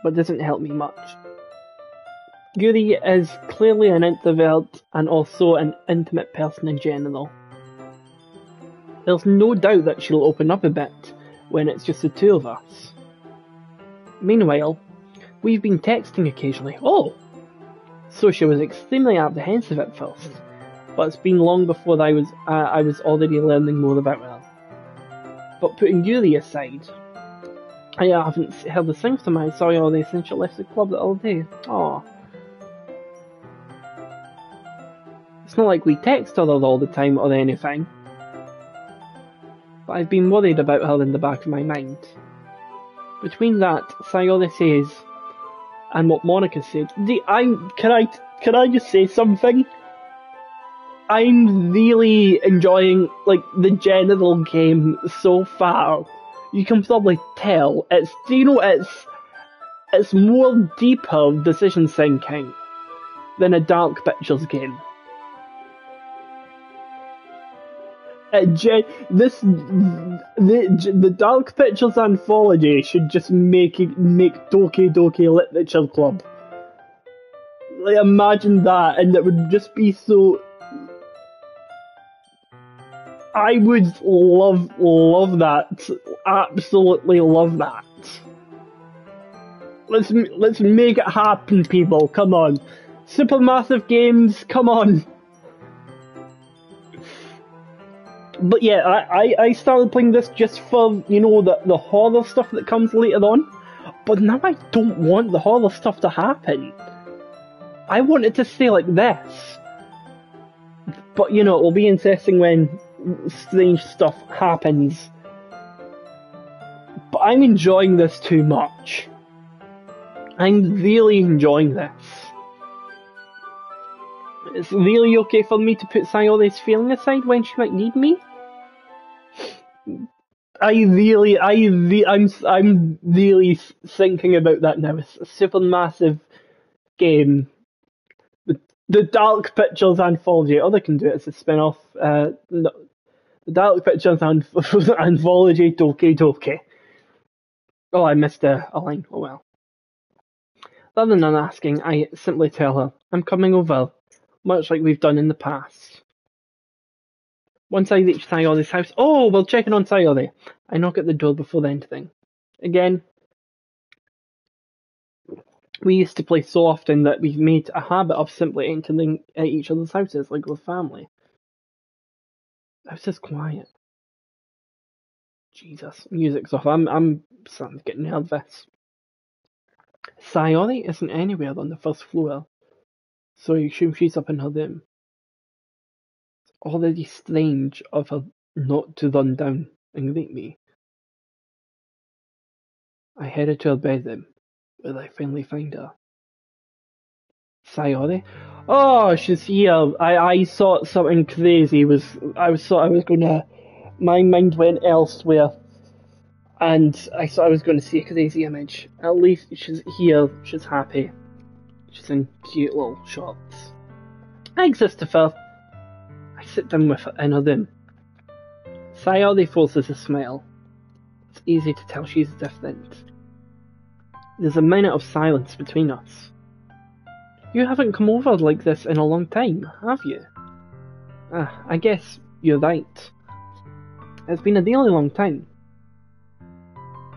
but it doesn't help me much. Yuri is clearly an introvert and also an intimate person in general. There's no doubt that she'll open up a bit when it's just the two of us. Meanwhile, we've been texting occasionally. Oh! So she was extremely apprehensive at first, but it's been long before I was already learning more about her. But putting Yuri aside, I haven't heard a thing from her. I saw her since she left the club the other day. Aww. It's not like we text her all the time or anything, but I've been worried about her in the back of my mind. Between that, Sayori says, and what Monica said, can I just say something? I'm really enjoying, like, the general game so far. You can probably tell. It's more deeper decision thinking than a Dark Pictures game. The Dark Pictures anthology should just make Doki Doki Literature Club. Like, imagine that, and it would just be so. I would love that. Absolutely love that. Let's make it happen, people. Come on, Supermassive Games. Come on. But yeah, I started playing this just for, you know, the horror stuff that comes later on. But now I don't want the horror stuff to happen. I want it to stay like this. But, you know, it will be interesting when strange stuff happens. But I'm enjoying this too much. I'm really enjoying this. It's really okay for me to put Sayori's feeling aside when she might need me. I'm really thinking about that now. It's a Supermassive game. The Dark Pictures anthology. Or they can do it as a spin-off. The Dark Pictures anthology Doki Doki. Oh, I missed a line. Oh well. Rather than asking, I simply tell her, I'm coming over, much like we've done in the past. Once I reach Sayori's house, oh, we're checking on Sayori. I knock at the door before anything. Again, we used to play so often that we've made a habit of simply entering each other's houses like we're family. The house is quiet. Jesus, music's off. I'm starting to get nervous. Sayori isn't anywhere on the first floor, so I assume she's up in her room. It's already strange of her not to run down and greet me. I headed to her bedroom, where I finally find her. Sayori? Oh, she's here. I thought something crazy was. I thought I was gonna. My mind went elsewhere, and I thought I was going to see a crazy image. At least she's here. She's happy. She's in cute little shorts. Hi, Christopher. I sit down with her in her room. Sayori forces a smile. It's easy to tell she's different. There's a minute of silence between us. You haven't come over like this in a long time, have you? I guess you're right. It's been a really long time.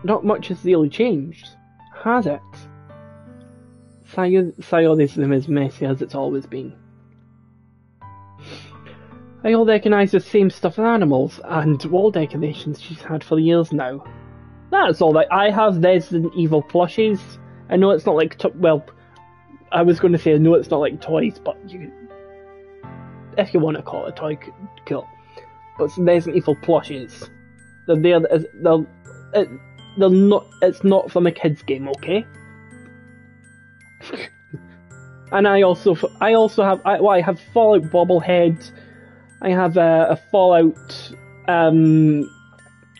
Not much has really changed, has it? Sayori's room is messy as it's always been. I all recognise the same stuffed animals and wall decorations she's had for years now. That's alright, I have Resident Evil plushies. I know it's not like, well, I was going to say I know it's not like toys, but if you want to call it a toy, cool. But it's Resident Evil plushies. They're there, they're not, it's not from a kid's game, okay? And I also have, I have Fallout bobblehead. I have a Fallout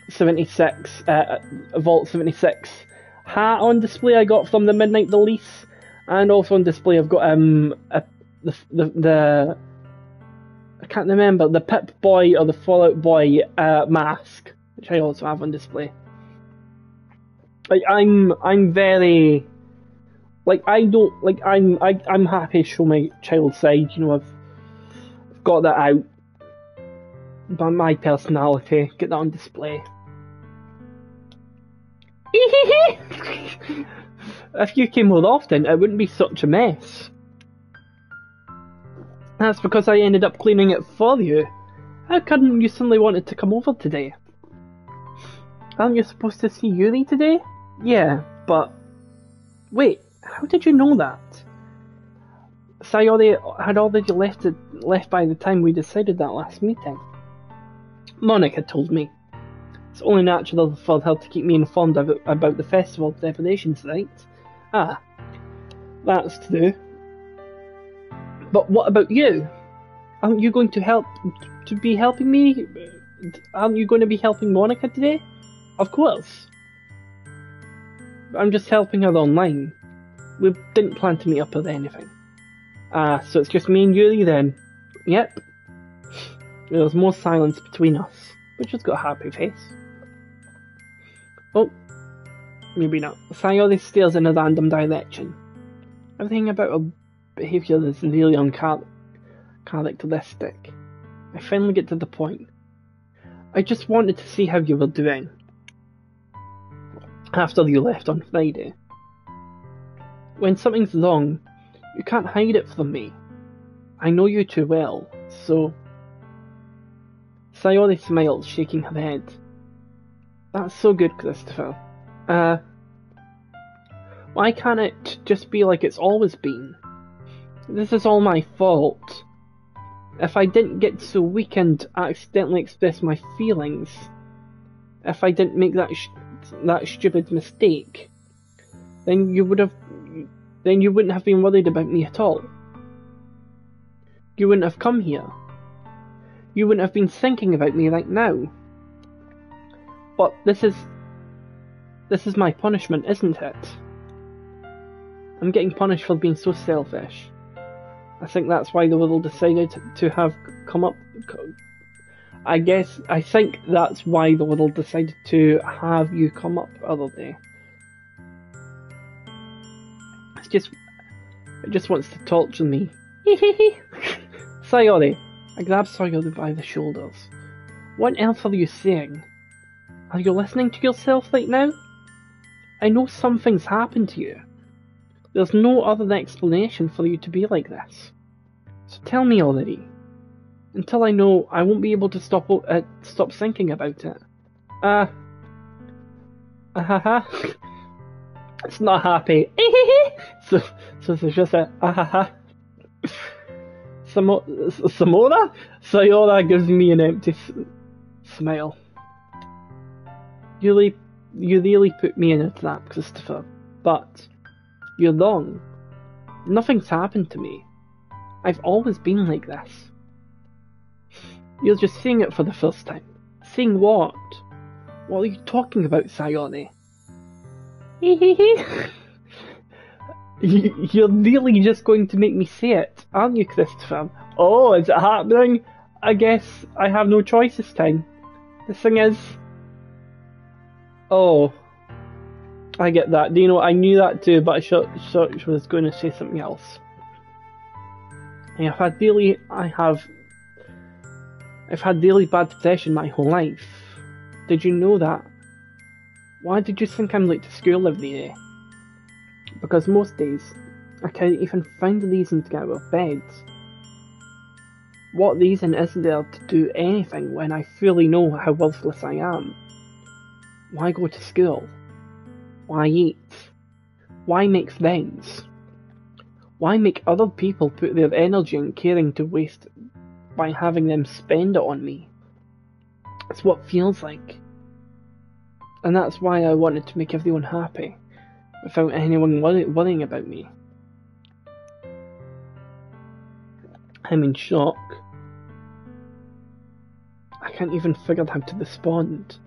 76, Vault 76 hat on display I got from the Midnight Release, and also on display I've got the I can't remember, the Pip Boy or the Fallout Boy mask, which I also have on display. Like I'm very, like I don't, like I'm happy to show my child side, you know, I've got that out. By my personality, get that on display. If you came more often, it wouldn't be such a mess. That's because I ended up cleaning it for you. How come you suddenly wanted to come over today? Aren't you supposed to see Yuri today? Yeah, but... Wait, how did you know that? Sayori had already left by the time we decided that last meeting. Monica told me. It's only natural for her to keep me informed about the festival preparations, right? Ah, that's true. But what about you? Aren't you going to be helping me? Aren't you going to be helping Monica today? Of course. I'm just helping her online. We didn't plan to meet up or anything. Ah, so it's just me and Yuri then? Yep. There was more silence between us, but just got a happy face. Oh, maybe not. Sayori stares in a random direction. Everything about her behaviour is really uncharacteristic. I finally get to the point. I just wanted to see how you were doing. After you left on Friday. When something's wrong, you can't hide it from me. I know you too well, so... Sayori smiled, shaking her head. That's so good, Christopher. Why can't it just be like it's always been? This is all my fault. If I didn't get so weak and accidentally express my feelings, if I didn't make that stupid mistake, then you wouldn't have been worried about me at all. You wouldn't have come here. You wouldn't have been thinking about me right now. But this is my punishment, isn't it? I'm getting punished for being so selfish. I think that's why the world decided to have come up... I think that's why the world decided to have you come up the other day. It just wants to torture me. Sayori. I grabbed Sayori by the shoulders. What else are you saying? Are you listening to yourself right now? I know something's happened to you. There's no other explanation for you to be like this. So tell me already. Until I know, I won't be able to stop thinking about it. It's not happy. so there's just a Samora? Sayori gives me an empty smile. You really put me in a trap, Christopher. But you're wrong. Nothing's happened to me. I've always been like this. You're just seeing it for the first time. Seeing what? What are you talking about, Sayori? You're really just going to make me say it, aren't you, Christopher? Oh, is it happening? I guess I have no choice this time. The thing is... Oh. I get that. Do you know, I knew that too, but I thought she was going to say something else. I've had really bad depression my whole life. Did you know that? Why did you think I'm late to school every day? Because most days, I can't even find a reason to get out of bed. What reason is there to do anything when I fully know how worthless I am? Why go to school? Why eat? Why make friends? Why make other people put their energy and caring to waste by having them spend it on me? It's what it feels like. And that's why I wanted to make everyone happy, without anyone worrying about me. I'm in shock. I can't even figure out how to respond.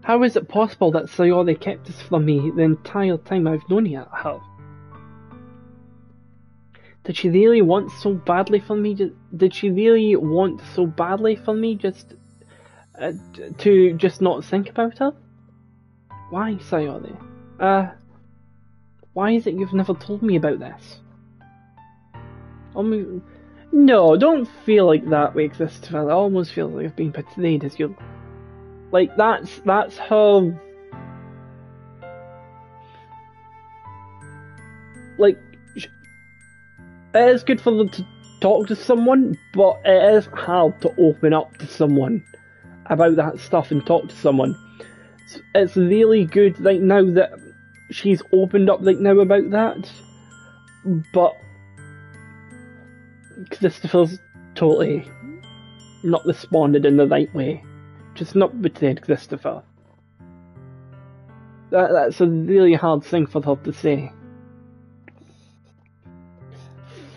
How is it possible that Sayori kept this from me the entire time I've known her? Did she really want so badly for me? Did she really want so badly for me just to just not think about her? Why, Sayori? Why is it you've never told me about this? No, don't feel like that way, Christopher. I almost feel like I've been betrayed as you. Like, that's how. Like, it is good for them to talk to someone, but it is hard to open up to someone about that stuff and talk to someone. It's really good right now that she's opened up right now about that, but Christopher's totally not responded in the right way. Just not betrayed Christopher. That's a really hard thing for her to say.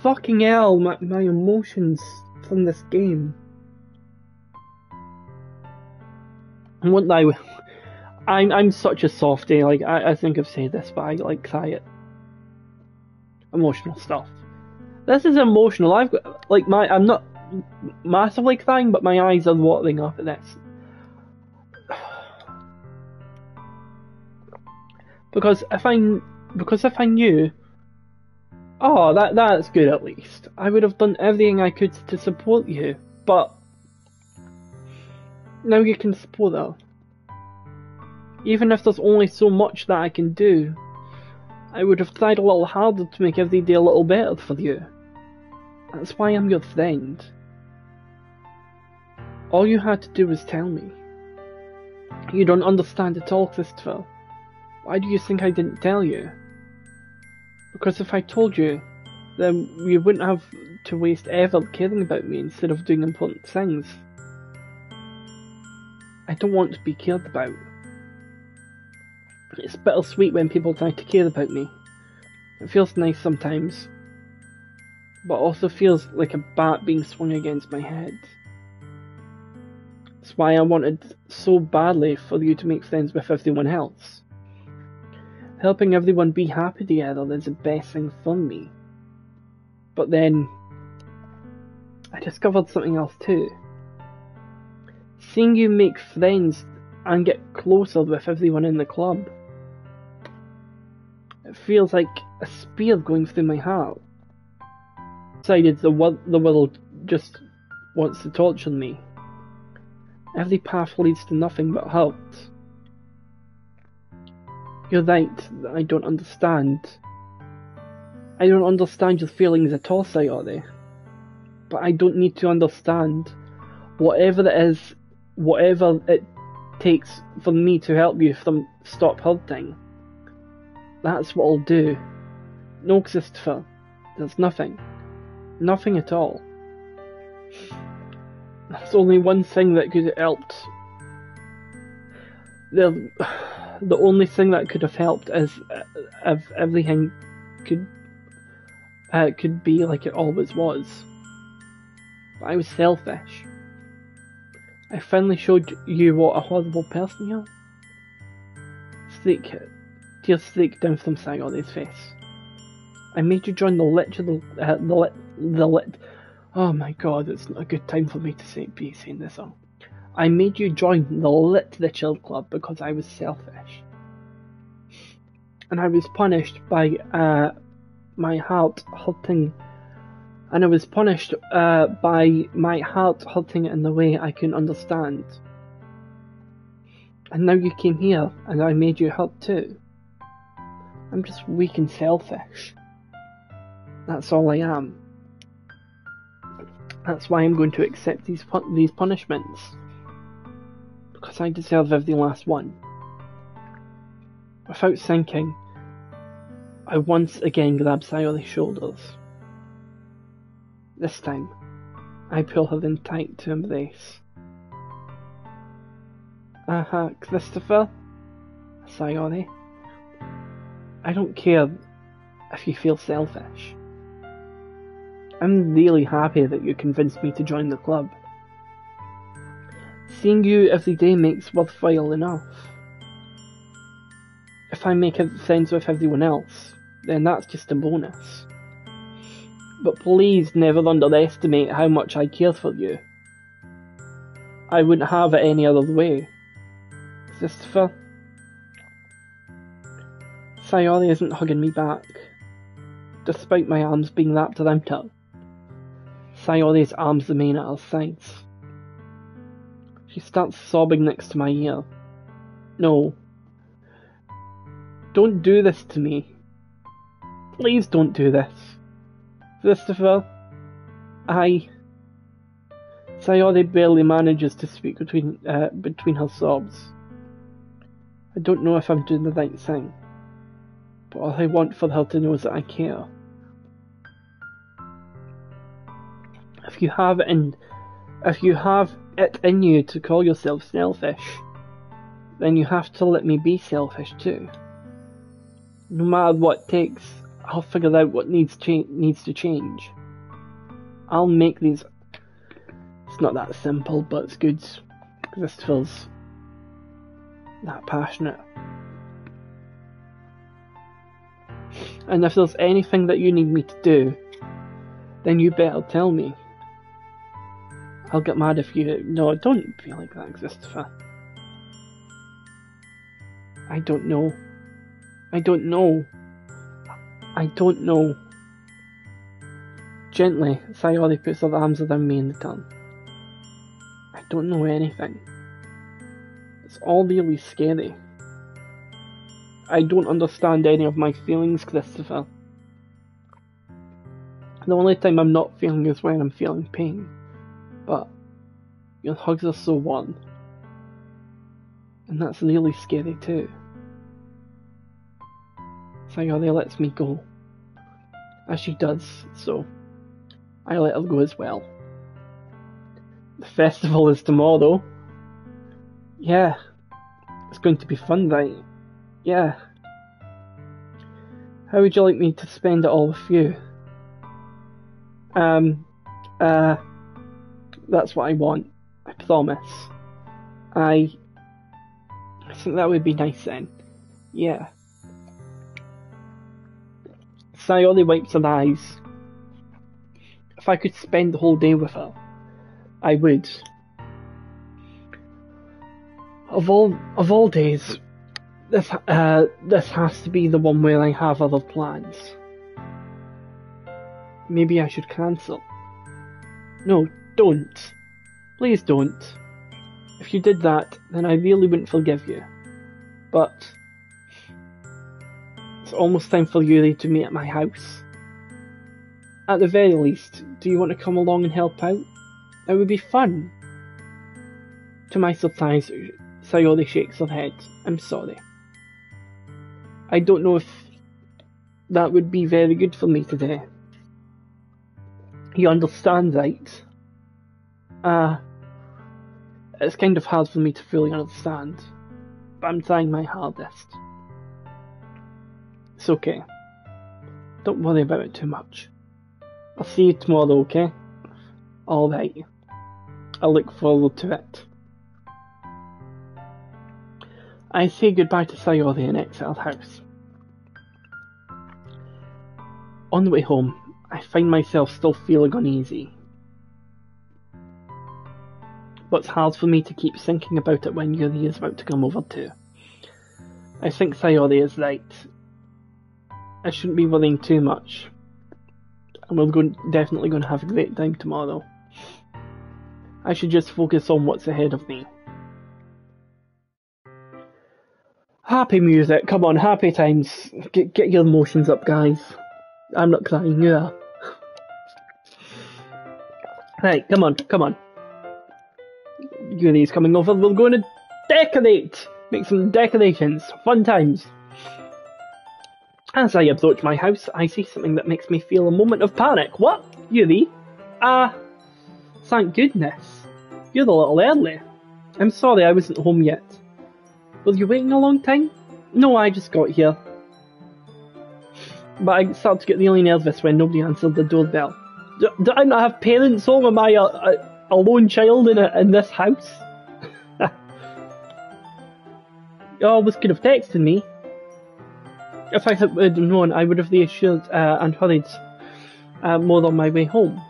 Fucking hell, my emotions from this game. I'm such a softie, like, I think I've said this, but I like cry at emotional stuff. This is emotional. I've got, like, I'm not massively crying, but my eyes are watering up at this. Because if I knew, oh, that's good at least, I would have done everything I could to support you, but now you can support her. Even if there's only so much that I can do, I would have tried a little harder to make every day a little better for you. That's why I'm your friend. All you had to do was tell me. You don't understand at all, Christopher. Why do you think I didn't tell you? Because if I told you, then you wouldn't have to waste ever caring about me instead of doing important things. I don't want to be cared about. It's bittersweet when people try to care about me. It feels nice sometimes, but also feels like a bat being swung against my head. That's why I wanted so badly for you to make friends with everyone else. Helping everyone be happy together is the best thing for me. But then, I discovered something else too. Seeing you make friends and get closer with everyone in the club, it feels like a spear going through my heart. Decided the world just wants to torture me. Every path leads to nothing but hurt. You're right, I don't understand. I don't understand your feelings at all, Sayori. But I don't need to understand. Whatever it is, whatever it takes for me to help you from stop hurting, that's what I'll do. No, Christopher, there's nothing. Nothing at all. There's only one thing that could have helped. The only thing that could have helped is if everything could be like it always was. But I was selfish. I finally showed you what a horrible person you are. Tears streaked down from Sayori's face. I made you join oh my god, it's not a good time for me to be saying this song. I made you join the Literature Club because I was selfish. And I was punished by my heart hurting. And I was punished by my heart hurting in the way I couldn't understand. And now you came here and I made you hurt too. I'm just weak and selfish. That's all I am. That's why I'm going to accept these punishments. Because I deserve every last one. Without thinking, I once again grab Sayori's shoulders. This time, I pull her in tight to embrace. Christopher? Sayori? I don't care if you feel selfish. I'm really happy that you convinced me to join the club. Seeing you every day makes worthwhile enough. If I make friends with everyone else, then that's just a bonus. But please never underestimate how much I care for you. I wouldn't have it any other way. Christopher? Sayori isn't hugging me back, despite my arms being wrapped around her. Sayori's arms remain at her sides. She starts sobbing next to my ear. No. Don't do this to me. Please don't do this. Christopher, Sayori barely manages to speak between her sobs. I don't know if I'm doing the right thing, but all I want for her to know is that I care. If you have it in you to call yourself selfish, then you have to let me be selfish too. No matter what it takes, I'll figure out what needs to change. I'll make these... It's not that simple, but it's good. Christopher's that passionate. And if there's anything that you need me to do, then you better tell me. I'll get mad if you... No, don't be like that, Christopher. I don't know. Gently, Sayori puts her arms around me in return. I don't know anything. It's all really scary. I don't understand any of my feelings, Christopher. The only time I'm not feeling is when I'm feeling pain. But your hugs are so warm. And that's really scary too. Sayori lets me go. As she does, so I let her go as well. The festival is tomorrow. Yeah. It's going to be fun, right? Yeah. How would you like me to spend it all with you? That's what I want. I promise. I think that would be nice then. Yeah. Sayori wipes her eyes. If I could spend the whole day with her, I would. Of all days, this has to be the one where I have other plans. Maybe I should cancel. No, don't. Please don't. If you did that, then I really wouldn't forgive you. But it's almost time for Yuri to meet at my house. At the very least, do you want to come along and help out? That would be fun. To my surprise, Sayori shakes her head. I'm sorry. I don't know if that would be very good for me today. You understand, right? It's kind of hard for me to fully understand, but I'm trying my hardest. It's okay. Don't worry about it too much. I'll see you tomorrow, okay? Alright. I look forward to it. I say goodbye to Sayori and exit our house. On the way home, I find myself still feeling uneasy. But it's hard for me to keep thinking about it when Yuri is about to come over too. I think Sayori is right. I shouldn't be worrying too much. And we're definitely going to have a great time tomorrow. I should just focus on what's ahead of me. Happy music, come on, happy times. Get your emotions up, guys. I'm not crying, yeah. Right, come on, come on. Yuri's coming over, we're going to decorate! Make some decorations, fun times. As I approach my house, I see something that makes me feel a moment of panic. What? Yuri? Thank goodness. You're a little early. I'm sorry I wasn't home yet. Were you waiting a long time? No, I just got here. But I started to get really nervous when nobody answered the doorbell. Do I not have parents home? Am I a lone child in this house? You always could have texted me. If I had known, I would have reassured and hurried more on my way home.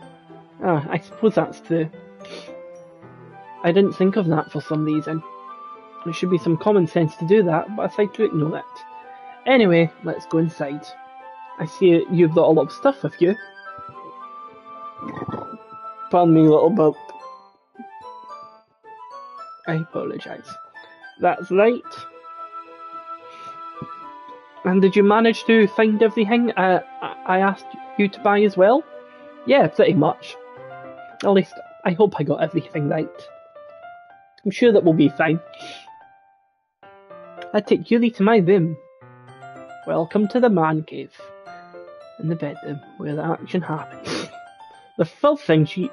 I suppose that's true. I didn't think of that for some reason. There should be some common sense to do that, but I tried to ignore it. Anyway, let's go inside. I see you've got a lot of stuff with you. Pardon me, little burp. I apologise. That's right. And did you manage to find everything I asked you to buy as well? Yeah, pretty much. At least, I hope I got everything right. I'm sure that will be fine. I take Yuri to my room. Welcome to the man cave. In the bedroom, where the action happens. The first thing she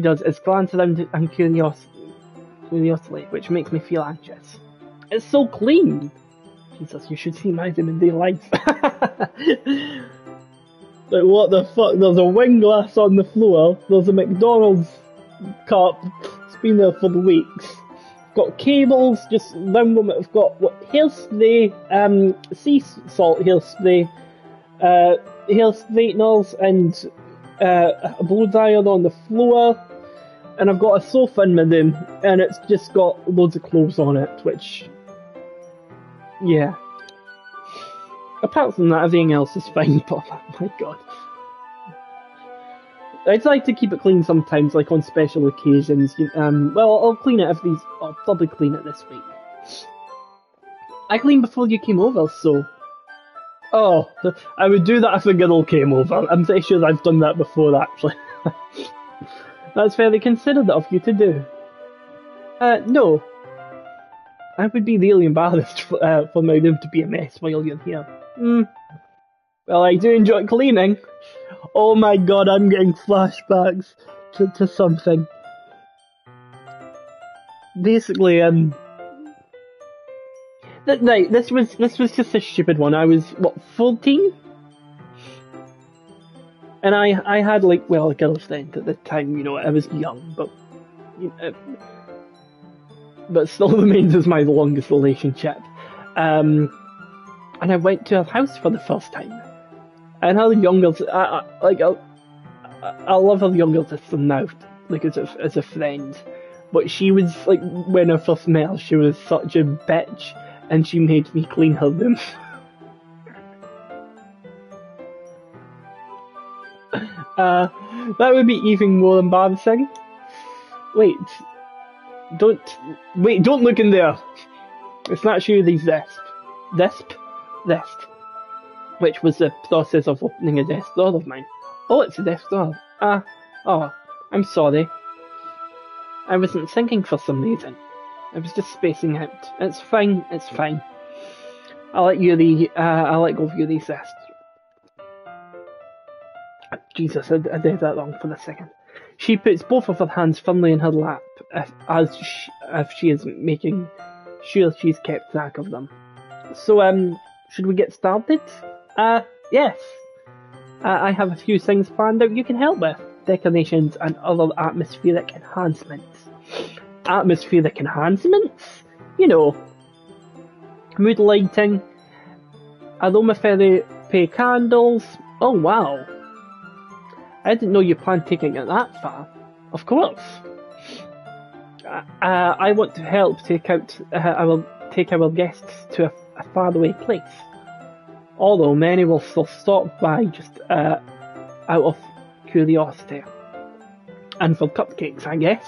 does is glance around and curiously, which makes me feel anxious. It's so clean! Jesus, you should see my room in daylight. Like, what the fuck? There's a wine glass on the floor, there's a McDonald's cup, it's been there for weeks. Got cables just round them, I've got hairspray, sea salt hairspray, hair straighteners, and a blow dryer on the floor, and I've got a sofa in my room, and it's just got loads of clothes on it, which, yeah. Apart from that, everything else is fine, but oh my god. I'd like to keep it clean sometimes, like on special occasions. Well, I'll clean it I'll probably clean it this week. I cleaned before you came over, so... Oh, I would do that if a girl came over. I'm pretty sure I've done that before, actually. That's fairly considerate of you to do. No. I would be really embarrassed for my room to be a mess while you're here. Well, I do enjoy cleaning. Oh my god, I'm getting flashbacks to something. Basically, this was just a stupid one. I was, what, 14? And I had, like, well, a girlfriend at the time, you know, I was young, but, you know, but still remains as my longest relationship. And I went to her house for the first time. And her younger, I love her younger sister now, like, as a friend. But she was, like, when I first met her, she was such a bitch, and she made me clean her room. That would be even more embarrassing. Don't look in there. It's not Shuri's desp, which was the process of opening a desk door of mine. Oh, it's a desk door. Oh, I'm sorry. I wasn't thinking for some reason. I was just spacing out. It's fine. I'll let go of Yuri's desk. Jesus, I did that wrong for a second. She puts both of her hands firmly in her lap, if she is making sure she's kept track of them. So, should we get started? Yes. I have a few things planned out you can help with. Decorations and other atmospheric enhancements. Atmospheric enhancements? You know, mood lighting, aromatherapy candles. Oh wow. I didn't know you planned taking it that far. Of course. I want to help take our guests to a faraway place. Although many will still stop by just out of curiosity. And for cupcakes, I guess.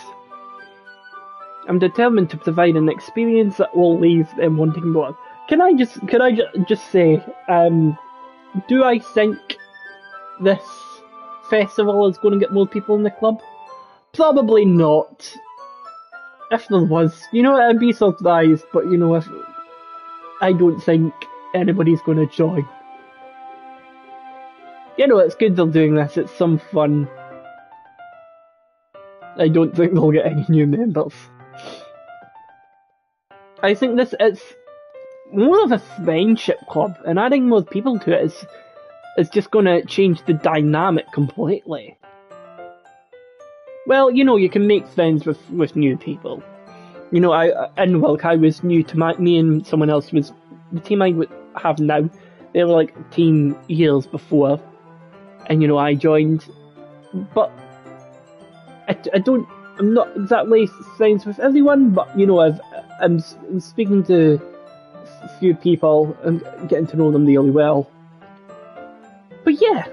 I'm determined to provide an experience that will leave them wanting more. Can I just say, do I think this festival is going to get more people in the club? Probably not. If there was, I'd be surprised, but if I don't think anybody's going to join. It's good they're doing this, it's some fun. I don't think they'll get any new members. I think it's more of a friendship club, and adding more people to it is just going to change the dynamic completely. Well, you can make friends with new people. In Wilk, I was new to me and someone else was the team I have now. They were like teen years before, and I joined, but I'm not exactly friends with everyone, but I'm speaking to a few people and getting to know them really well. But yeah,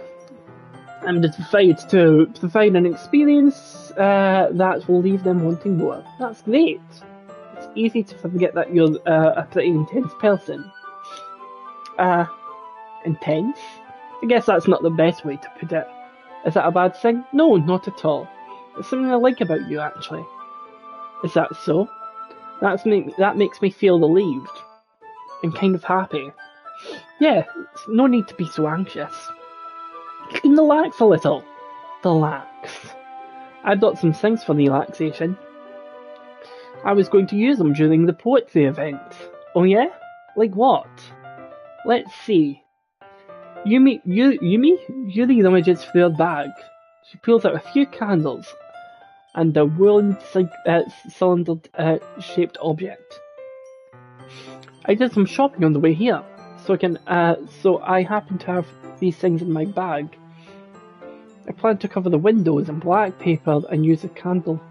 I'm decided to provide an experience that will leave them wanting more. That's great. It's easy to forget that you're a pretty intense person. Intense? I guess that's not the best way to put it. Is that a bad thing? No, not at all. It's something I like about you, actually. Is that so? That makes me feel relieved. And kind of happy. Yeah, no need to be so anxious. You can relax a little. Relax. I've got some things for relaxation. I was going to use them during the poetry event. Oh yeah? Like what? Let's see. Yumi rummaged through her bag. She pulls out a few candles and a wooden cylinder-shaped object. I did some shopping on the way here, so I happen to have these things in my bag. I plan to cover the windows in black paper and use a candle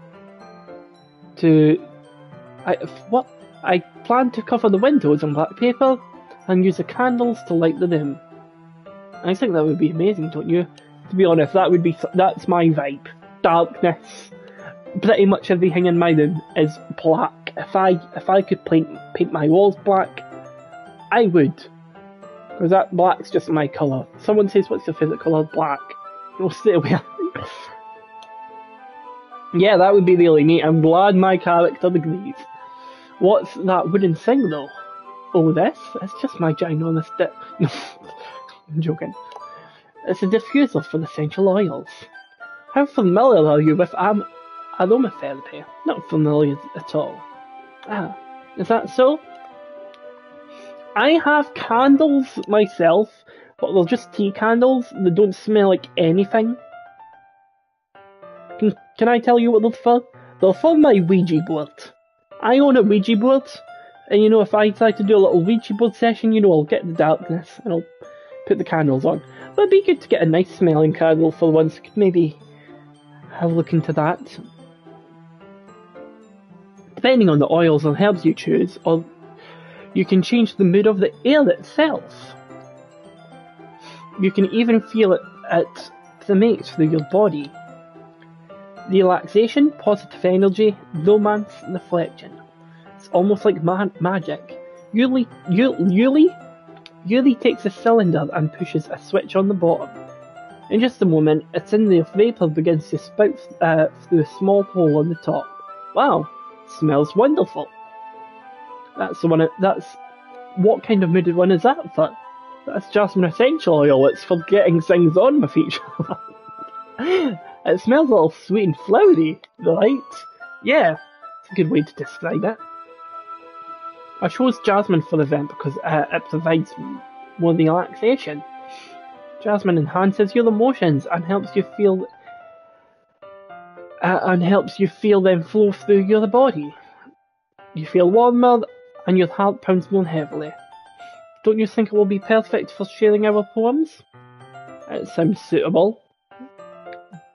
I plan to cover the windows in black paper and use the candles to light the room. I think that would be amazing, don't you? To be honest, that's my vibe. Darkness. Pretty much everything in my room is black. If I could paint my walls black, I would. Because that black's just my colour. Someone says, what's your favourite colour? Black. We'll stay away. Yeah, that would be really neat. I'm glad my character agrees. What's that wooden thing though? Oh, this? It's just my ginormous dick. No, I'm joking. It's a diffuser for essential oils. How familiar are you with aromatherapy? Not familiar at all. Ah, is that so? I have candles myself, but they're just tea candles. They don't smell like anything. Can I tell you what they're for? They're for my Ouija board. I own a Ouija board, and if I try to do a little Ouija board session, I'll get the darkness, and I'll put the candles on. But it'd be good to get a nice smelling candle for once. Could maybe have a look into that. Depending on the oils and herbs you choose, or you can change the mood of the air itself. You can even feel it permeate through your body. Relaxation, positive energy, romance, reflection. It's almost like magic. Yuli takes a cylinder and pushes a switch on the bottom. In just a moment, it's in there, vapour begins to spout through a small hole on the top. Wow, smells wonderful. That's what kind of mooded one is that for? That's jasmine essential oil. It's for getting things on with each other. It smells all sweet and flowery, right? Yeah, it's a good way to describe it. I chose jasmine for the event because it provides more relaxation. Jasmine enhances your emotions and helps you feel them flow through your body. You feel warmer and your heart pounds more heavily. Don't you think it will be perfect for sharing our poems? It sounds suitable.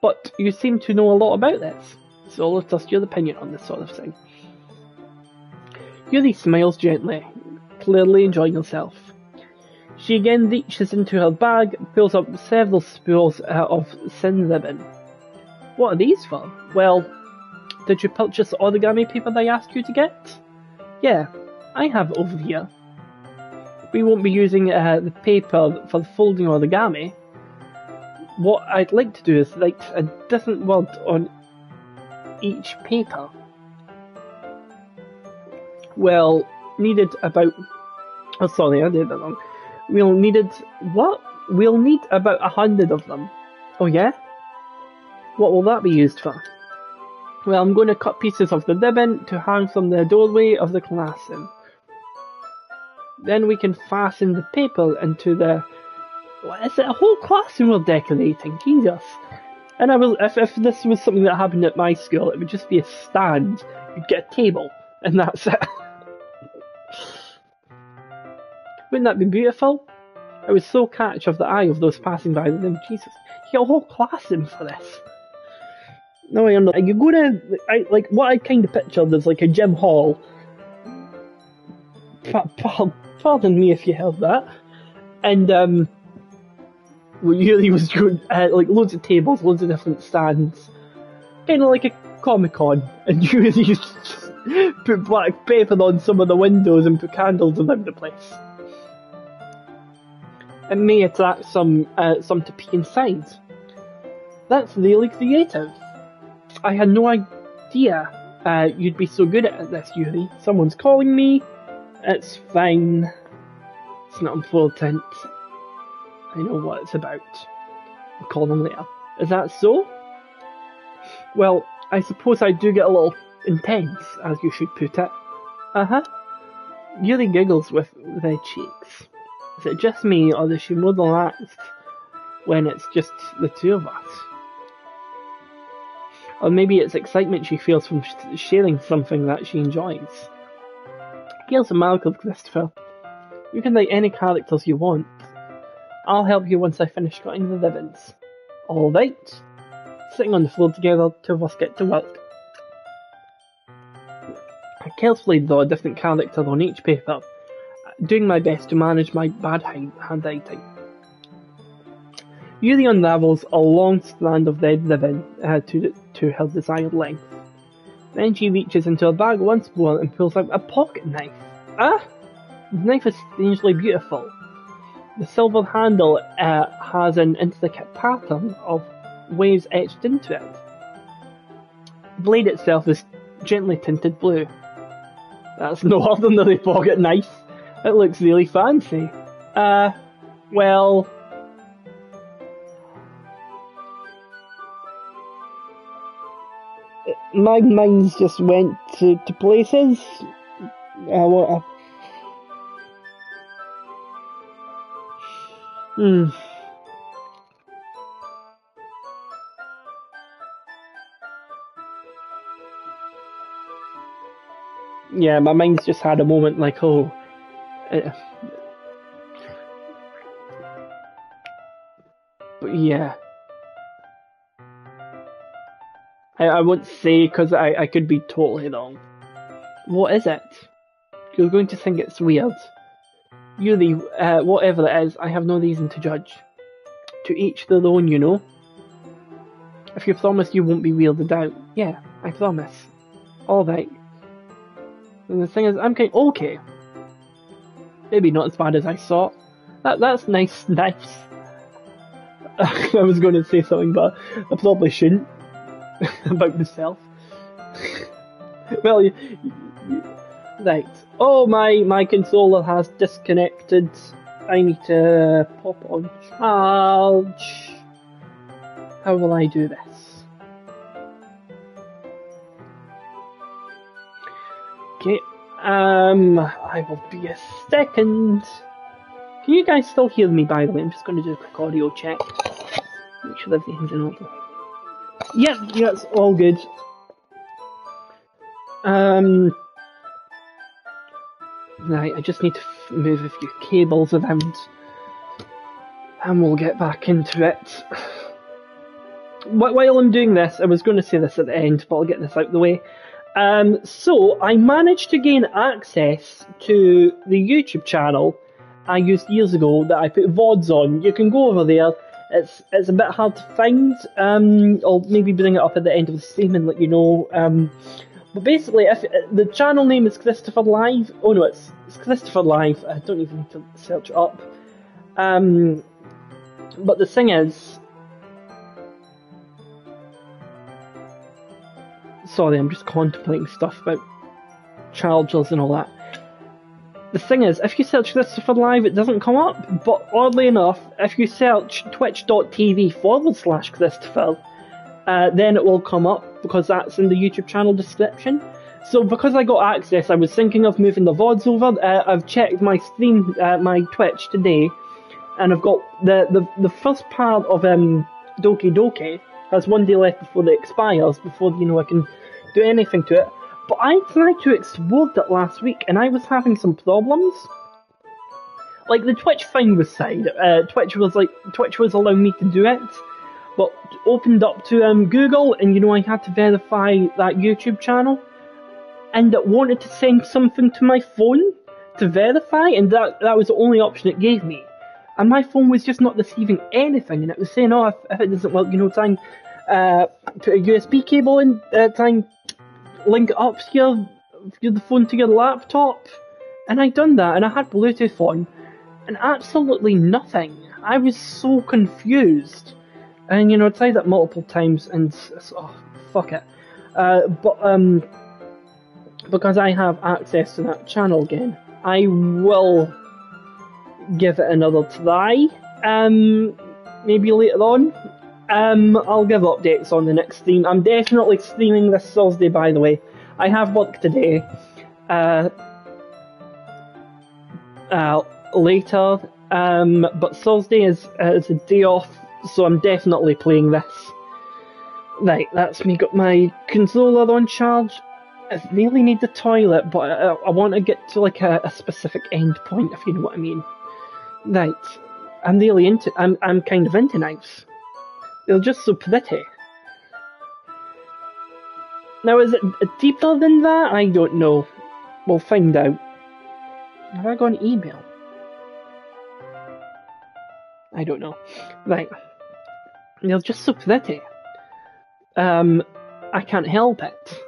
But you seem to know a lot about this, so let us your opinion on this sort of thing. Yuri smiles gently, clearly enjoying herself. She again reaches into her bag, pulls up several spools of thin ribbon. What are these for? Well, did you purchase the origami paper I asked you to get? Yeah, I have it over here. We won't be using the paper for the folding origami. What I'd like to do is write a different word on each paper? Well, needed about... Oh, sorry, I did that wrong. We'll need about 100 of them. Oh yeah? What will that be used for? Well, I'm going to cut pieces of the ribbon to hang from the doorway of the classroom. Then we can fasten the paper into the... What is it? A whole classroom we're decorating, Jesus. And if this was something that happened at my school, it would just be a stand. You'd get a table, and that's it. Wouldn't that be beautiful? I was so catch of the eye of those passing by the room. Jesus, you get a whole classroom for this. No, I understand. You go to, what I kind of pictured is like a gym hall. Pardon me if you heard that. And, really was good, like loads of tables, loads of different stands. Kind of like a Comic-Con. And you really just put black paper on some of the windows and put candles around the place. It may attract some to peek inside. That's really creative. I had no idea you'd be so good at this, Yuri. Someone's calling me. It's fine. It's not important. I know what it's about. I'll call them later. Is that so? Well, I suppose I do get a little intense, as you should put it. Uh-huh. Yuri giggles with red cheeks. Is it just me, or is she more relaxed when it's just the two of us? Or maybe it's excitement she feels from sharing something that she enjoys. Gail's a miracle, Christopher. You can write any characters you want. I'll help you once I finish cutting the ribbons. Alright. Sitting on the floor together, two of us get to work. I carefully draw a different character on each paper, doing my best to manage my bad handwriting. Yuri unravels a long strand of red ribbon to her desired length. Then she reaches into her bag once more and pulls out a pocket knife. Ah! The knife is strangely beautiful. The silver handle has an intricate pattern of waves etched into it. The blade itself is gently tinted blue. That's no ordinary pocket knife. It looks really fancy. Well... My mind's just went to places. Yeah, my mind's just had a moment like, oh... but yeah. I won't say because I could be totally wrong. What is it? You're going to think it's weird. Yuri, whatever it is, I have no reason to judge. To each their own, you know. If you promise you won't be weirded out, yeah, I promise. Alright. And the thing is, I'm kind okay. Maybe not as bad as I thought. That's nice. I was going to say something, but I probably shouldn't. About myself. Well, right. Oh, my controller has disconnected. I need to pop on charge. How will I do this? Okay. I will be a second. Can you guys still hear me, by the way? I'm just going to do a quick audio check. Make sure everything's in order. Yep, yeah, it's all good. Right, I just need to move a few cables around. And we'll get back into it. While I'm doing this, I was going to say this at the end, but I'll get this out of the way. So, I managed to gain access to the YouTube channel I used years ago that I put VODs on. You can go over there. It's a bit hard to find. I'll maybe bring it up at the end of the stream and let you know. But basically, if the channel name is Christopher Live. Oh no, it's Christopher Live. I don't even need to search it up. But the thing is, Sorry, I'm just contemplating stuff about chargers and all that. The thing is, if you search Christopher Live, it doesn't come up, but oddly enough, if you search twitch.tv/Christopher, then it will come up, because that's in the YouTube channel description. So because I got access, I was thinking of moving the VODs over. I've checked my stream, my Twitch today, and I've got the first part of Doki Doki has one day left before it expires, before, you know, I can do anything to it. But I tried to explode it last week, and I was having some problems. Like, the Twitch thing was side. Twitch was allowing me to do it, but opened up to Google, and, you know, I had to verify that YouTube channel, and it wanted to send something to my phone to verify, and that was the only option it gave me. And my phone was just not receiving anything, and it was saying, oh, if it doesn't work, you know, try and put a USB cable in, try and link it up to the phone to your laptop. And I'd done that, and I had Bluetooth on, and absolutely nothing. I was so confused. And, you know, I tried that multiple times, and, oh, fuck it. But because I have access to that channel again, I will give it another try. Maybe later on. I'll give updates on the next stream. I'm definitely streaming this Thursday, by the way. I have work today. Later. But Thursday is a day off, so I'm definitely playing this. Right, that's me got my controller on charge. I really need the toilet, but I want to get to like a specific end point, if you know what I mean. Right, I'm kind of into knives. They're just so pretty. Now, is it deeper than that? I don't know. We'll find out. Have I got an email? I don't know. Right. They're just so pretty. I can't help it.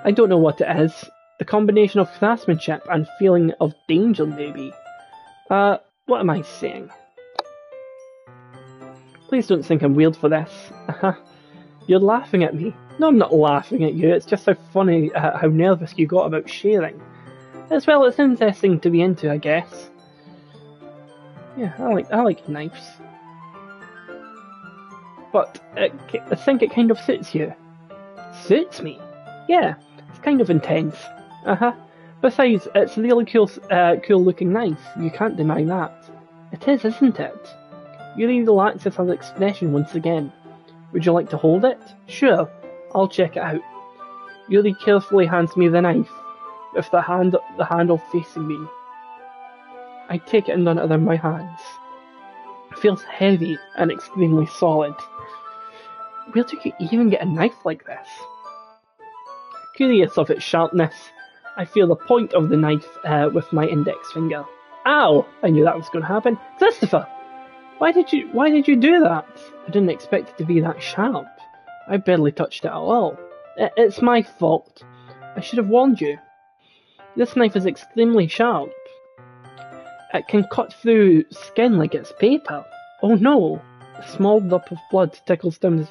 I don't know what it is. The combination of craftsmanship and feeling of danger, maybe. What am I saying? Please don't think I'm weird for this. You're laughing at me. No, I'm not laughing at you. It's just how funny, how nervous you got about sharing. As well, it's interesting to be into, I guess. Yeah, I like knives. But I think it kind of suits you. Suits me? Yeah, it's kind of intense. Besides, it's a really cool looking knife. You can't deny that. It is, isn't it? Yuri relaxes her expression once again. Would you like to hold it? Sure, I'll check it out. Yuri carefully hands me the knife, with the handle facing me. I take it and run it around my hands. It feels heavy and extremely solid. Where do you even get a knife like this? Curious of its sharpness, I feel the point of the knife with my index finger. Ow! I knew that was going to happen. Christopher! Why did you do that? I didn't expect it to be that sharp. I barely touched it at all. It's my fault. I should have warned you. This knife is extremely sharp. It can cut through skin like it's paper. Oh no! A small drop of blood trickles down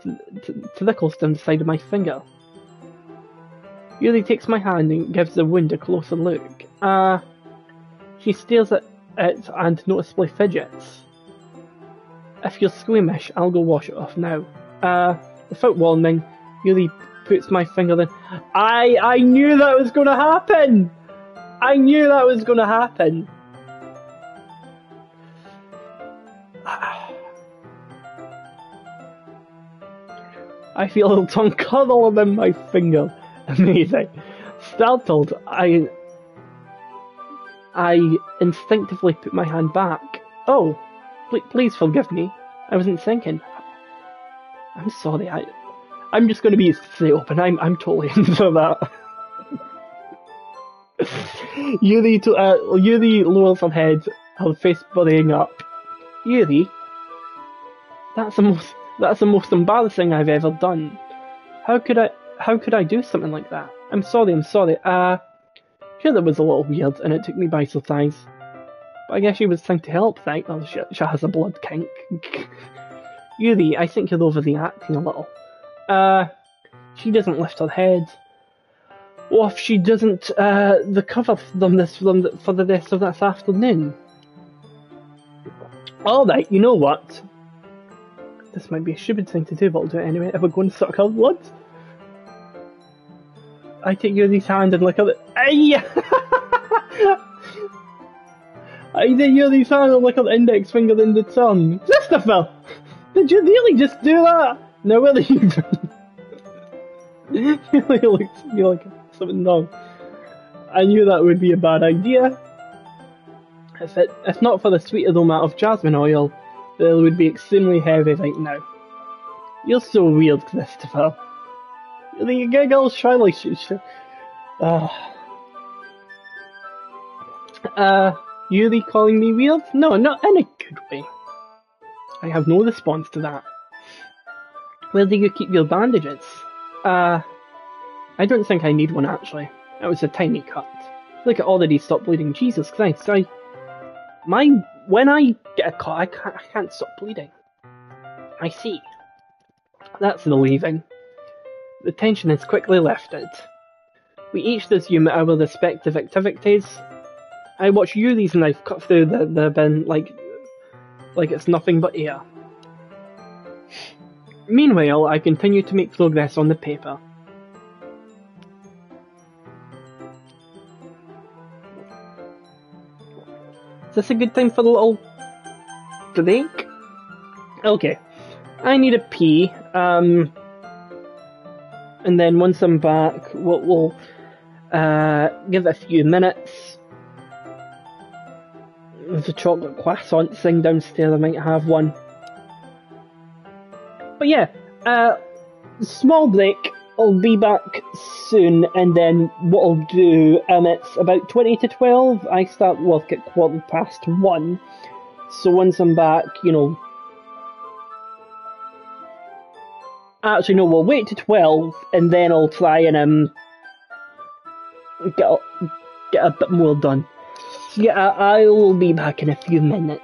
the side of my finger. Yuri takes my hand and gives the wound a closer look. She stares at it and noticeably fidgets. If you're squeamish, I'll go wash it off now. Without warning, Yuri puts my finger in. I knew that was going to happen! I knew that was going to happen! I feel a little tongue curl around my finger. Amazing. Startled, I instinctively put my hand back. Oh, please forgive me. I wasn't thinking. I'm sorry. I'm just going to be straight open. I'm totally into that. Yuri lowers her head, her face burying up. Yuri, that's the most embarrassing I've ever done. How could I do something like that? I'm sorry. Sure, that was a little weird, and it took me by surprise. But I guess she was trying to help, right? Oh, she has a blood kink. Yuri, I think you're overreacting a little. She doesn't lift her head. What if she doesn't recover from this for the rest of this afternoon? Alright, you know what? This might be a stupid thing to do, but I'll do it anyway. If we're going to suck her blood, I take Yuri's hand and look at it. Aye! I take Yuri's hand and look at the index finger in the tongue. Christopher! Did you really just do that? No, what are you doing? You looked at me like something wrong. I knew that would be a bad idea. If not for the sweet aroma of jasmine oil, it would be extremely heavy right now. You're so weird, Christopher. You giggle, surely Yuri calling me weird? No, not in a good way. I have no response to that. Where do you keep your bandages? I don't think I need one actually. It was a tiny cut. Look, it already stopped bleeding. Jesus Christ, when I get a cut, I can't stop bleeding. I see. That's relieving. The tension is quickly lifted. We each resume our respective activities. I watch Yuri's knife cut through the bin like it's nothing but air. Meanwhile, I continue to make progress on the paper. Is this a good time for a little break? Okay. I need a pee, and then once I'm back, we'll give it a few minutes. There's a chocolate croissant thing downstairs, I might have one. But yeah, small break, I'll be back soon, and then what I'll do, it's about 20 to 12, I start work at 1:15, so once I'm back, actually no, we'll wait to 12, and then I'll try and get a bit more done. So yeah, I'll be back in a few minutes.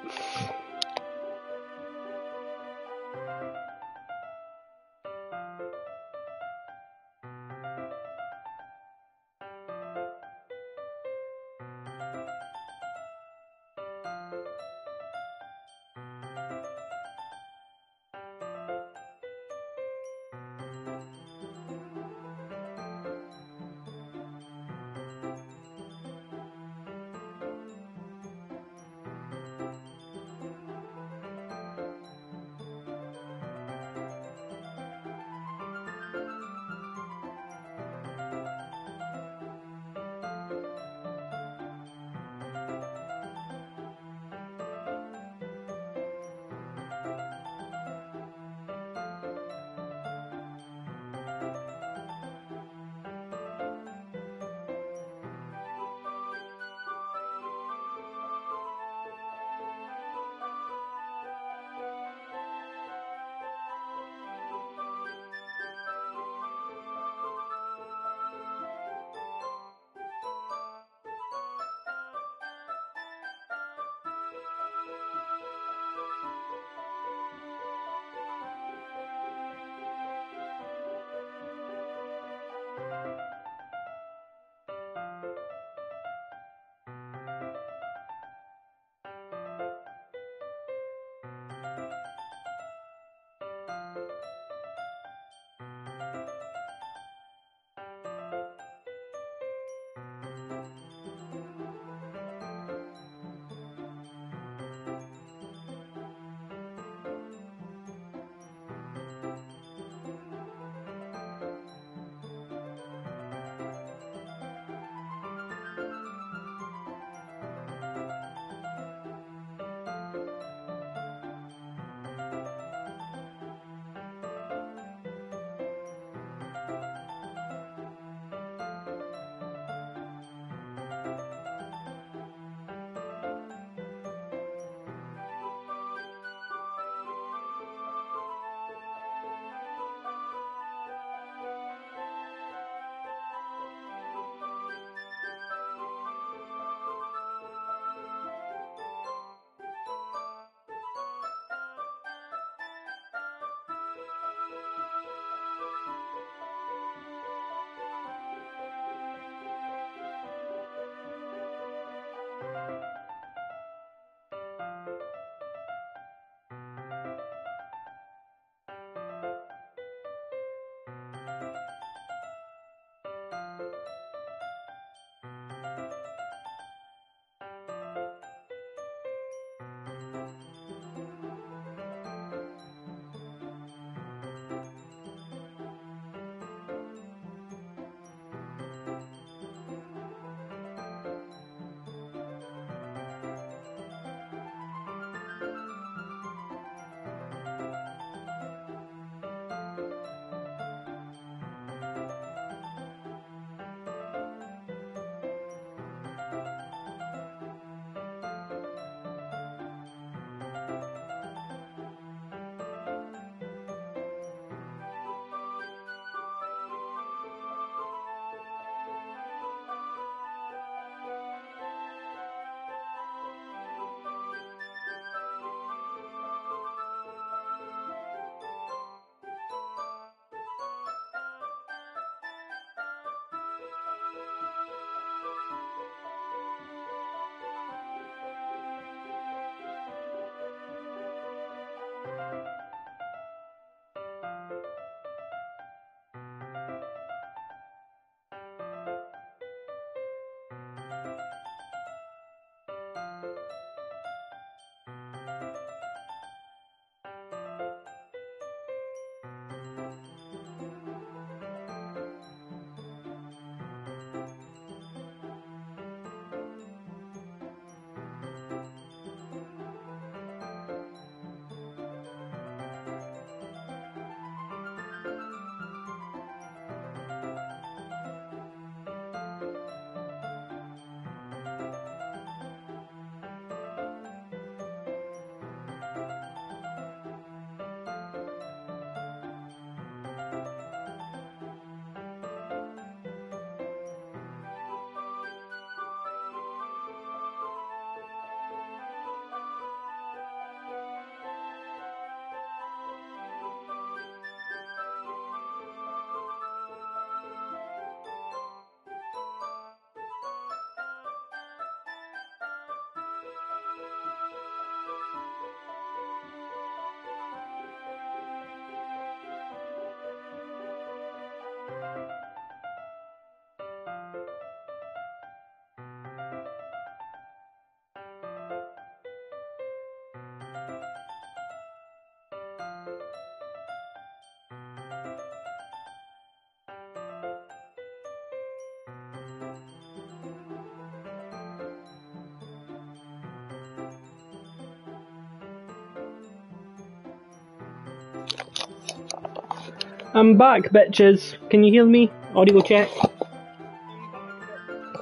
I'm back, bitches. Can you hear me? Audio check.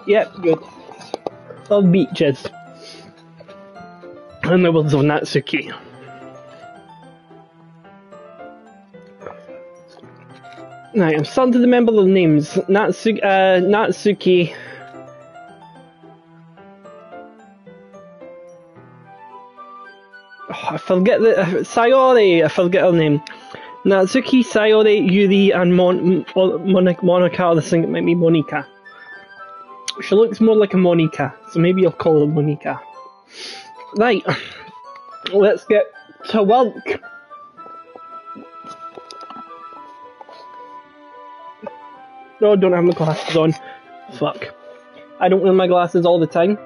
Yep, good. Love beaches. In the words of Natsuki. Right, I'm starting to remember the names. Natsuki. Oh, I forget the Sayori. I forget her name. Natsuki, Sayori, Yuri, and Monica. I think it might be Monica. She looks more like a Monica, so maybe I'll call her Monica. Right, let's get to work. No, I don't have my glasses on. Fuck. I don't wear my glasses all the time.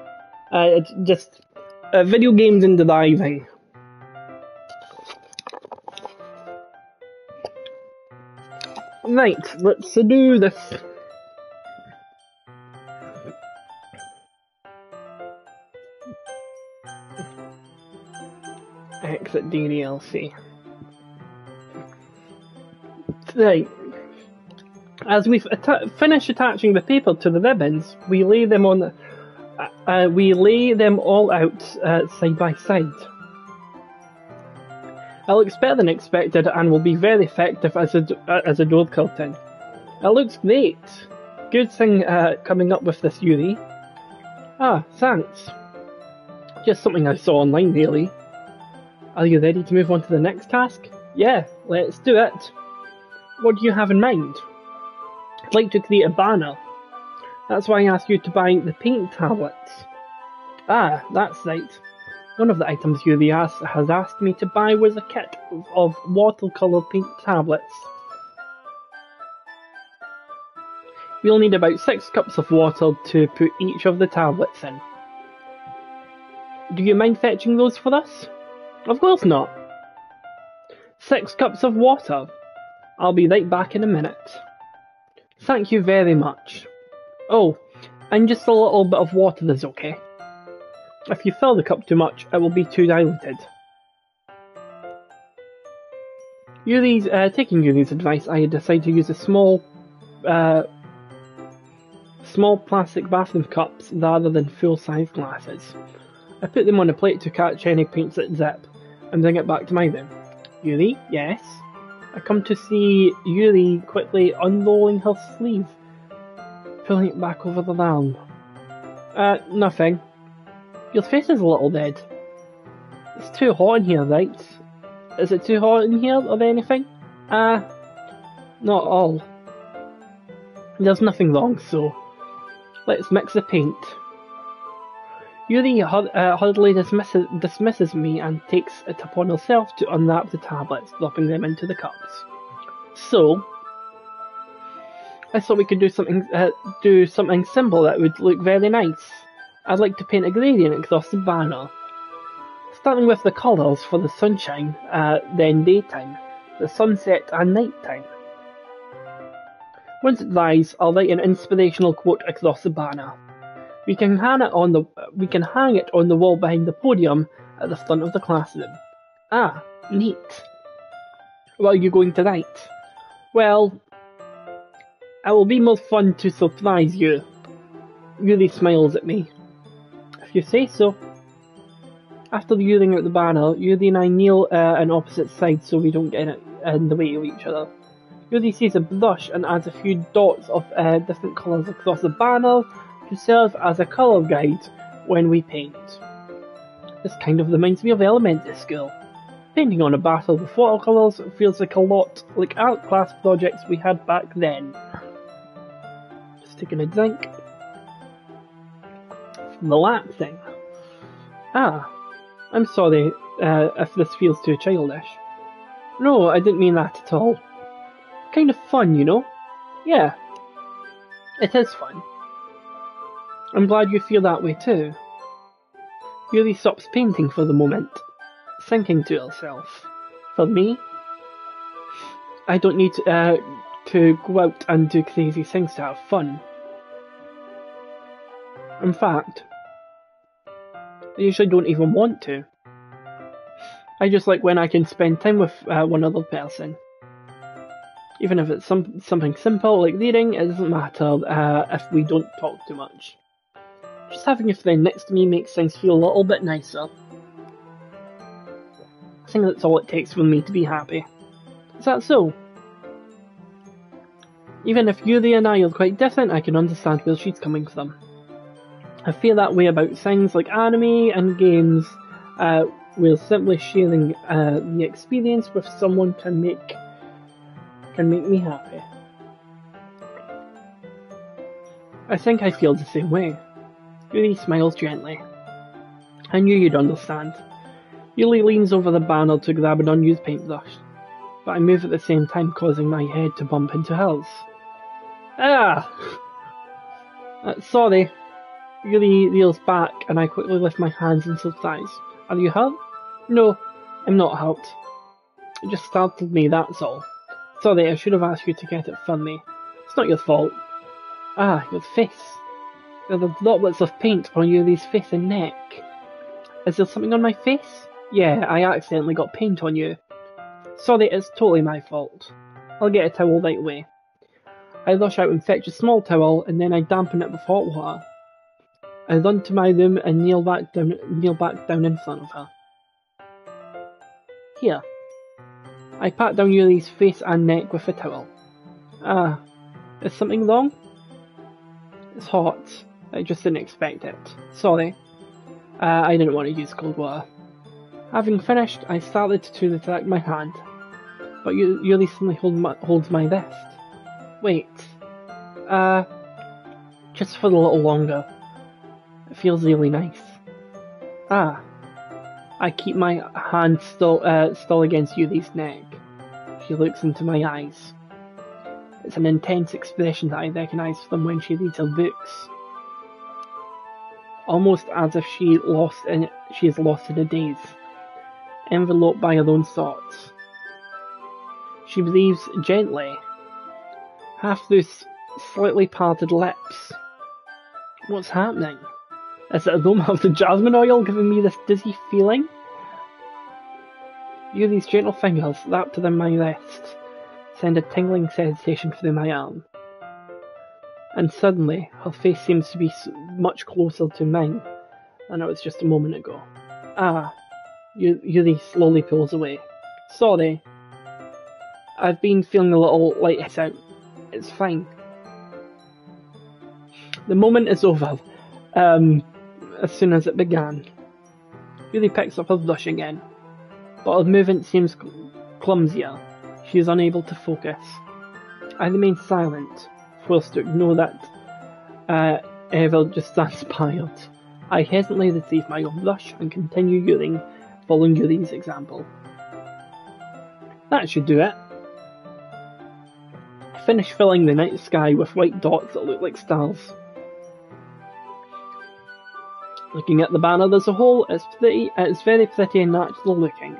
It's just video games and driving. Right, let's do this. Exit DDLC. Right. As we finish attaching the paper to the ribbons, we lay them on. We lay them all out side by side. It looks better than expected and will be very effective as a door curtain. It looks great. Good thing coming up with this, Yuri. Ah, thanks. Just something I saw online, really. Are you ready to move on to the next task? Yeah, let's do it. What do you have in mind? I'd like to create a banner. That's why I asked you to buy the paint tablets. Ah, that's right. One of the items Yuri has asked me to buy was a kit of watercolour paint tablets. We'll need about 6 cups of water to put each of the tablets in. Do you mind fetching those for us? Of course not. 6 cups of water. I'll be right back in a minute. Thank you very much. Oh, and just a little bit of water is okay. If you fill the cup too much, it will be too diluted. Taking Yuri's advice, I decided to use a small plastic bathroom cups rather than full-size glasses. I put them on a plate to catch any paints that zip, and bring it back to my room. Yuri, yes? I come to see Yuri quickly unrolling her sleeve, pulling it back over the arm. Nothing. Your face is a little red. It's too hot in here, right? Is it too hot in here or anything? Not at all. There's nothing wrong, so let's mix the paint. Yuri hurriedly dismisses me and takes it upon herself to unwrap the tablets, dropping them into the cups. So, I thought we could do something simple that would look very nice. I'd like to paint a gradient across the banner, starting with the colours for the sunshine, then daytime, the sunset and nighttime. Once it dries, I'll write an inspirational quote across the banner. We can hang it on the wall behind the podium at the front of the classroom. Ah, neat. What are you going to write? Well, it will be more fun to surprise you. Yuri smiles at me. If you say so. After using out the banner, Yuri and I kneel on opposite sides so we don't get in the way of each other. Yuri sees a brush and adds a few dots of different colours across the banner to serve as a colour guide when we paint. This kind of reminds me of elementary school. Painting on a battle with watercolours feels like a lot like art class projects we had back then. Just taking a drink. Relaxing. Ah, I'm sorry if this feels too childish. No, I didn't mean that at all. Kind of fun, you know? Yeah, it is fun. I'm glad you feel that way too. Yuri stops painting for the moment, thinking to herself. For me, I don't need to go out and do crazy things to have fun. In fact, I usually don't even want to. I just like when I can spend time with one other person. Even if it's something simple like reading, it doesn't matter if we don't talk too much. Just having a friend next to me makes things feel a little bit nicer. I think that's all it takes for me to be happy. Is that so? Even if Yuri and I are quite different, I can understand where she's coming from. I feel that way about things like anime and games, where simply sharing the experience with someone can make me happy. I think I feel the same way. Yuri smiles gently. I knew you'd understand. Yuri leans over the banner to grab an unused paintbrush, but I move at the same time, causing my head to bump into hers. Ah! Sorry. Yuri reels back, and I quickly lift my hands in surprise. Are you hurt? No, I'm not hurt. It just startled me, that's all. Sorry, I should have asked you to get it for me. It's not your fault. Ah, your face. There are droplets of paint on Yuri's face and neck. Is there something on my face? Yeah, I accidentally got paint on you. Sorry, it's totally my fault. I'll get a towel right away. I rush out and fetch a small towel, and then I dampen it with hot water. I run to my room and kneel back down in front of her. Here. I pat down Yuri's face and neck with a towel. Ah, is something wrong? It's hot. I just didn't expect it. Sorry. I didn't want to use cold water. Having finished, I started to retract my hand, but Yuri suddenly holds my wrist. Wait. Just for a little longer. It feels really nice. Ah. I keep my hand still against Yuri's neck. She looks into my eyes. It's an intense expression that I recognise from when she reads her books. Almost as if she is lost in a daze, enveloped by her own thoughts. She breathes gently, half through slightly parted lips. What's happening? Is it aroma of the jasmine oil giving me this dizzy feeling? Yuri's gentle fingers wrapped around my wrist send a tingling sensation through my arm. And suddenly, her face seems to be much closer to mine than it was just a moment ago. Ah, Yuri slowly pulls away. Sorry. I've been feeling a little light out. It's fine. The moment is over. As soon as it began. Yuri picks up her brush again, but her movement seems clumsier. She is unable to focus. I remain silent, forced to ignore that Eva just transpired. I hesitantly retrieve my own brush and continue following Yuri's example. That should do it. I finish filling the night sky with white dots that look like stars. Looking at the banner as a whole, it's very pretty and natural looking.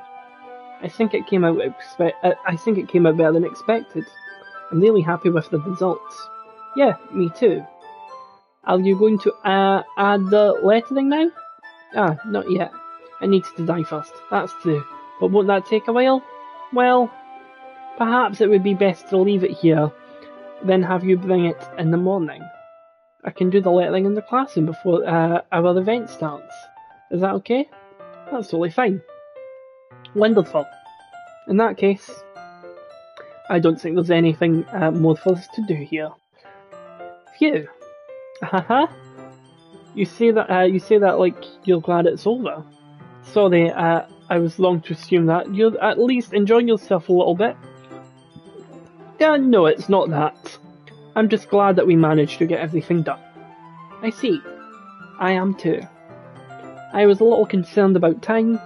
I think it came out better than expected. I'm really happy with the results. Yeah, me too. Are you going to add the lettering now? Ah, not yet. It needs to dry first, that's true. But won't that take a while? Well, perhaps it would be best to leave it here, then have you bring it in the morning. I can do the lettering in the classroom before our event starts. Is that okay? That's totally fine. Wonderful. In that case, I don't think there's anything more for us to do here. Phew. Haha. You say that like you're glad it's over. Sorry, I was wrong to assume that. You're at least enjoying yourself a little bit. Yeah, no, it's not that. I'm just glad that we managed to get everything done. I see. I am too. I was a little concerned about time,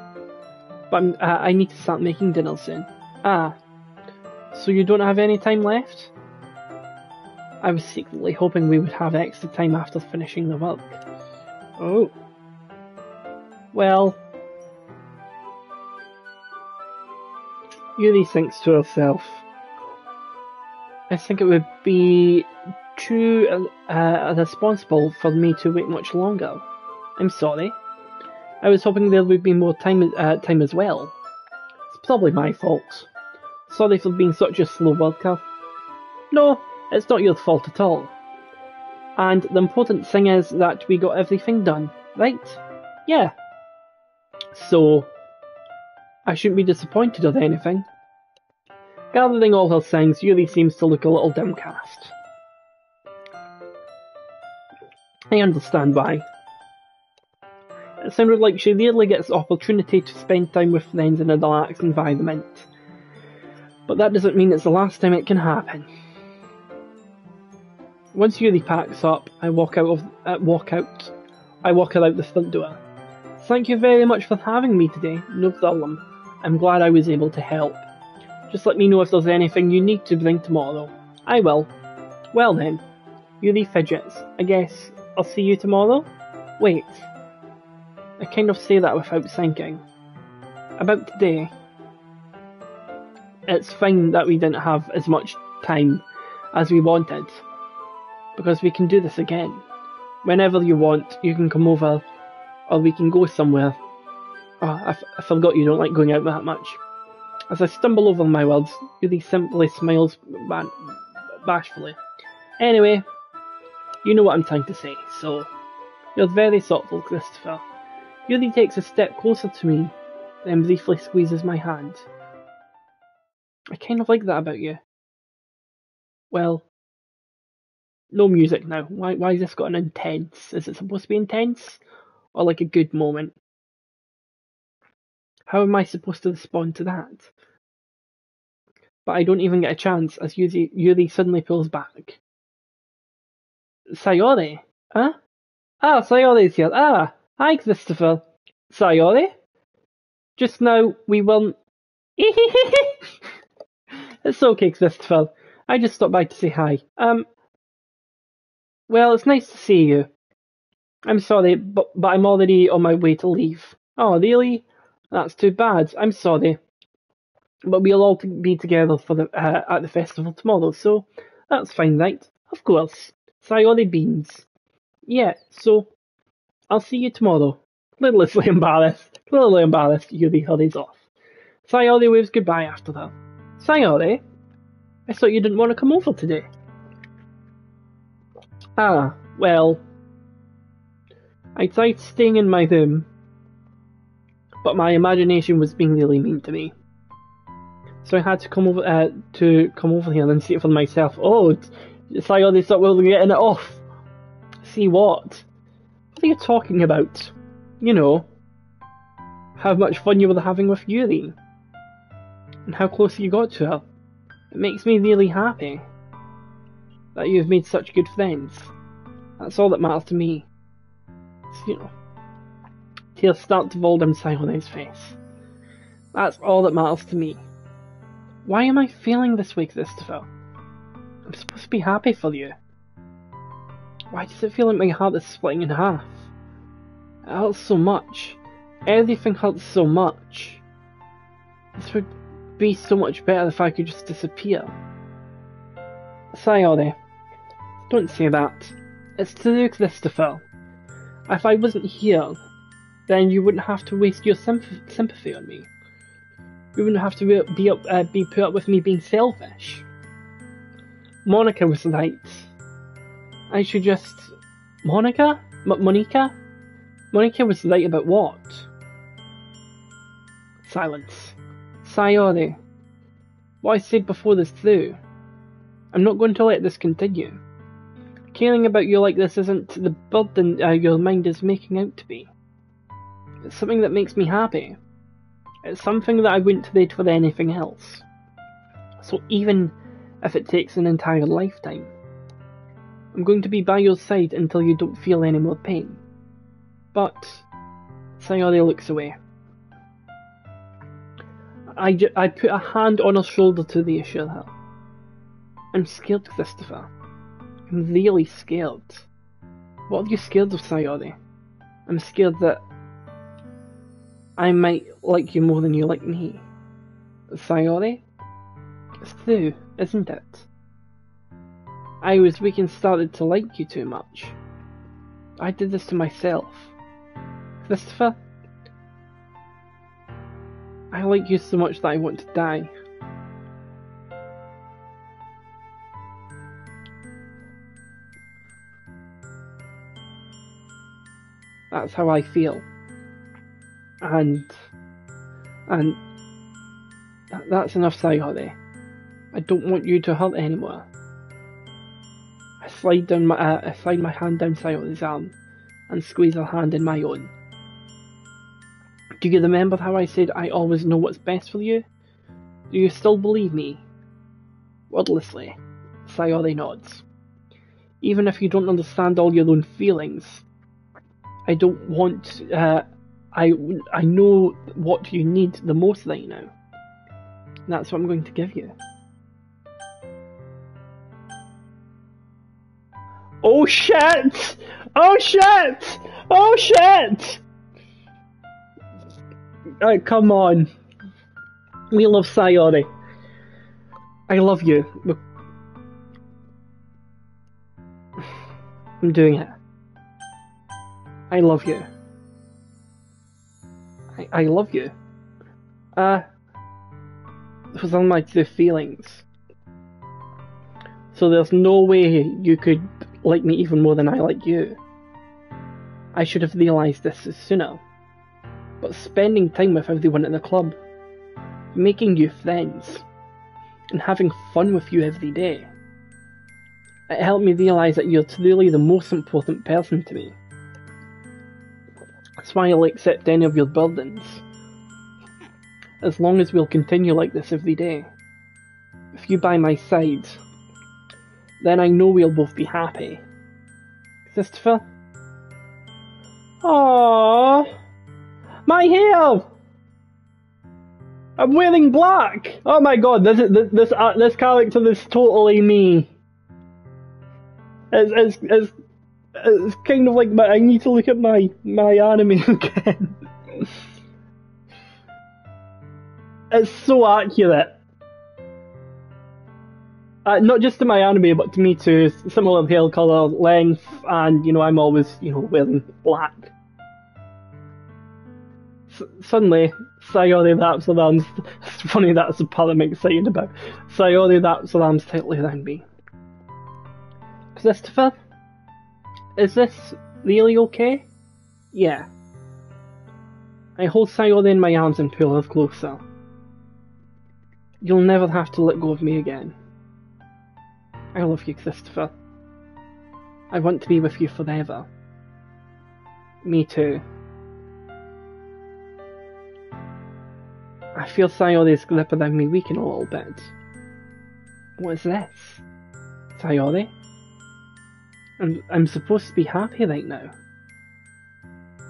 but I need to start making dinner soon. Ah, so you don't have any time left? I was secretly hoping we would have extra time after finishing the work. Oh. Well. Yuri thinks to herself. I think it would be too irresponsible for me to wait much longer. I'm sorry. I was hoping there would be more time as well. It's probably my fault. Sorry for being such a slow worker. No, it's not your fault at all. And the important thing is that we got everything done, right? Yeah. So, I shouldn't be disappointed or anything. Gathering all her things, Yuri seems to look a little downcast. I understand why. It sounded like she rarely gets the opportunity to spend time with friends in a relaxed environment. But that doesn't mean it's the last time it can happen. Once Yuri packs up, I walk her out the front door. Thank you very much for having me today, no problem. I'm glad I was able to help. Just let me know if there's anything you need to bring tomorrow. I will. Well then. Yuri fidgets. I guess I'll see you tomorrow? Wait. I kind of say that without thinking. About today. It's fine that we didn't have as much time as we wanted. Because we can do this again. Whenever you want, you can come over, or we can go somewhere. Oh, I forgot you don't like going out that much. As I stumble over my words, Yuri simply smiles bashfully. Anyway, you know what I'm trying to say, so... You're very thoughtful, Christopher. Yuri takes a step closer to me, then briefly squeezes my hand. I kind of like that about you. Well... No music now. Why has this got an intense? Is it supposed to be intense? Or like a good moment? How am I supposed to respond to that? But I don't even get a chance as Yuri suddenly pulls back. Sayori? Huh? Ah, Sayori's here. Ah, hi Christopher. Sayori? Just now we weren't... It's okay, Christopher. I just stopped by to say hi. Well, it's nice to see you. I'm sorry, but I'm already on my way to leave. Oh, really? That's too bad. I'm sorry. But we'll all be together for at the festival tomorrow, so that's fine, right? Of course. Sayori beans. Yeah, so I'll see you tomorrow. Clearly embarrassed, Yuri hurries off. Sayori waves goodbye after that. Sayori? I thought you didn't want to come over today. Ah, well... I tried staying in my room, but my imagination was being really mean to me. So I had to come over here and see it for myself. Oh, Sayori thought we were getting it off. See what? What are you talking about? You know, how much fun you were having with Yuri, and how close you got to her. It makes me really happy that you've made such good friends. That's all that matters to me. So, you know, tears start to roll down Sayori's face. That's all that matters to me. Why am I feeling this way, Christopher? I'm supposed to be happy for you. Why does it feel like my heart is splitting in half? It hurts so much. Everything hurts so much. This would be so much better if I could just disappear. Sayori, don't say that. It's true, Christopher. If I wasn't here, then you wouldn't have to waste your sympathy on me. You wouldn't have to be put up with me being selfish. Monica was right. I should just... Monica? Monica? Monica was right about what? Silence. Sayori, what I said before is true. I'm not going to let this continue. Caring about you like this isn't the burden your mind is making out to be. It's something that makes me happy. It's something that I wouldn't trade for anything else. So even if it takes an entire lifetime, I'm going to be by your side until you don't feel any more pain. But... Sayori looks away. I put a hand on her shoulder to reassure her. I'm scared, Christopher. I'm really scared. What are you scared of, Sayori? I'm scared that I might like you more than you like me. Sayori? It's true, isn't it? I was weak and started to like you too much. I did this to myself. Christopher? I like you so much that I want to die. That's how I feel. And that's enough, Sayori. I don't want you to hurt anymore. I slide my hand down Sayori's arm and squeeze her hand in my own. Do you remember how I said I always know what's best for you? Do you still believe me? Wordlessly, Sayori nods. Even if you don't understand all your own feelings, I don't want. I know what you need the most right now. That's what I'm going to give you. Oh shit! Oh shit! Oh shit! Come on. We love Sayori. I love you. I'm doing it. I love you. I love you. Those are my two feelings. So there's no way you could like me even more than I like you. I should have realised this sooner. But spending time with everyone at the club, making new friends, and having fun with you every day, it helped me realise that you're truly the most important person to me. That's why I'll accept any of your burdens. As long as we'll continue like this every day. With you by my side, then I know we'll both be happy. Christopher? Aww, my hair! I'm wearing black! Oh my god, this character is totally me. It's kind of like I need to look at my anime again. It's so accurate. Not just to my anime, but to me too. Similar hair colour, length, and I'm always wearing black. Suddenly, Sayori wraps her arms. It's funny, that's the part I'm excited about. Sayori wraps her arms tightly around me. Christopher, is this really okay? Yeah. I hold Sayori in my arms and pull her closer. You'll never have to let go of me again. I love you, Christopher. I want to be with you forever. Me too. I feel Sayori's grip around me weaken a little bit. What is this? Sayori? I'm supposed to be happy right now.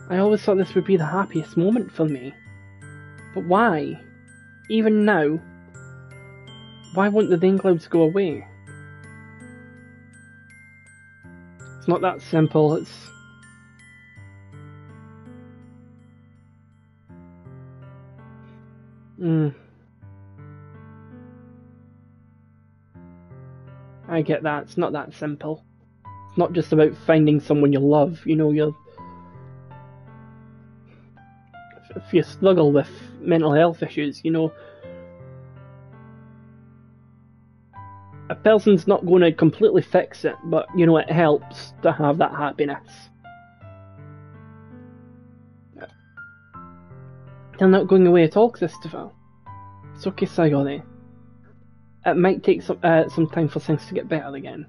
I always thought this would be the happiest moment for me. But why? Even now? Why won't the rain clouds go away? It's not that simple, it's... I get that, it's not that simple. It's not just about finding someone you love, if you struggle with mental health issues, a person's not going to completely fix it, but it helps to have that happiness. They're not going away at all, Christopher. It's okay, Sayori. It might take some time for things to get better again.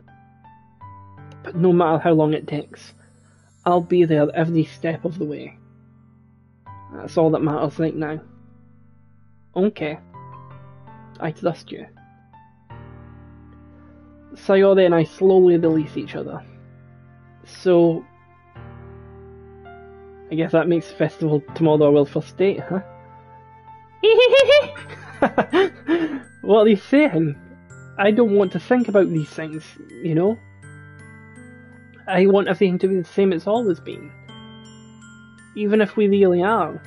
But no matter how long it takes, I'll be there every step of the way. That's all that matters right now. Okay. I trust you. Sayori and I slowly release each other. So... I guess that makes the festival tomorrow our first date, huh? What are you saying? I don't want to think about these things, I want everything to be the same it's always been. Even if we really are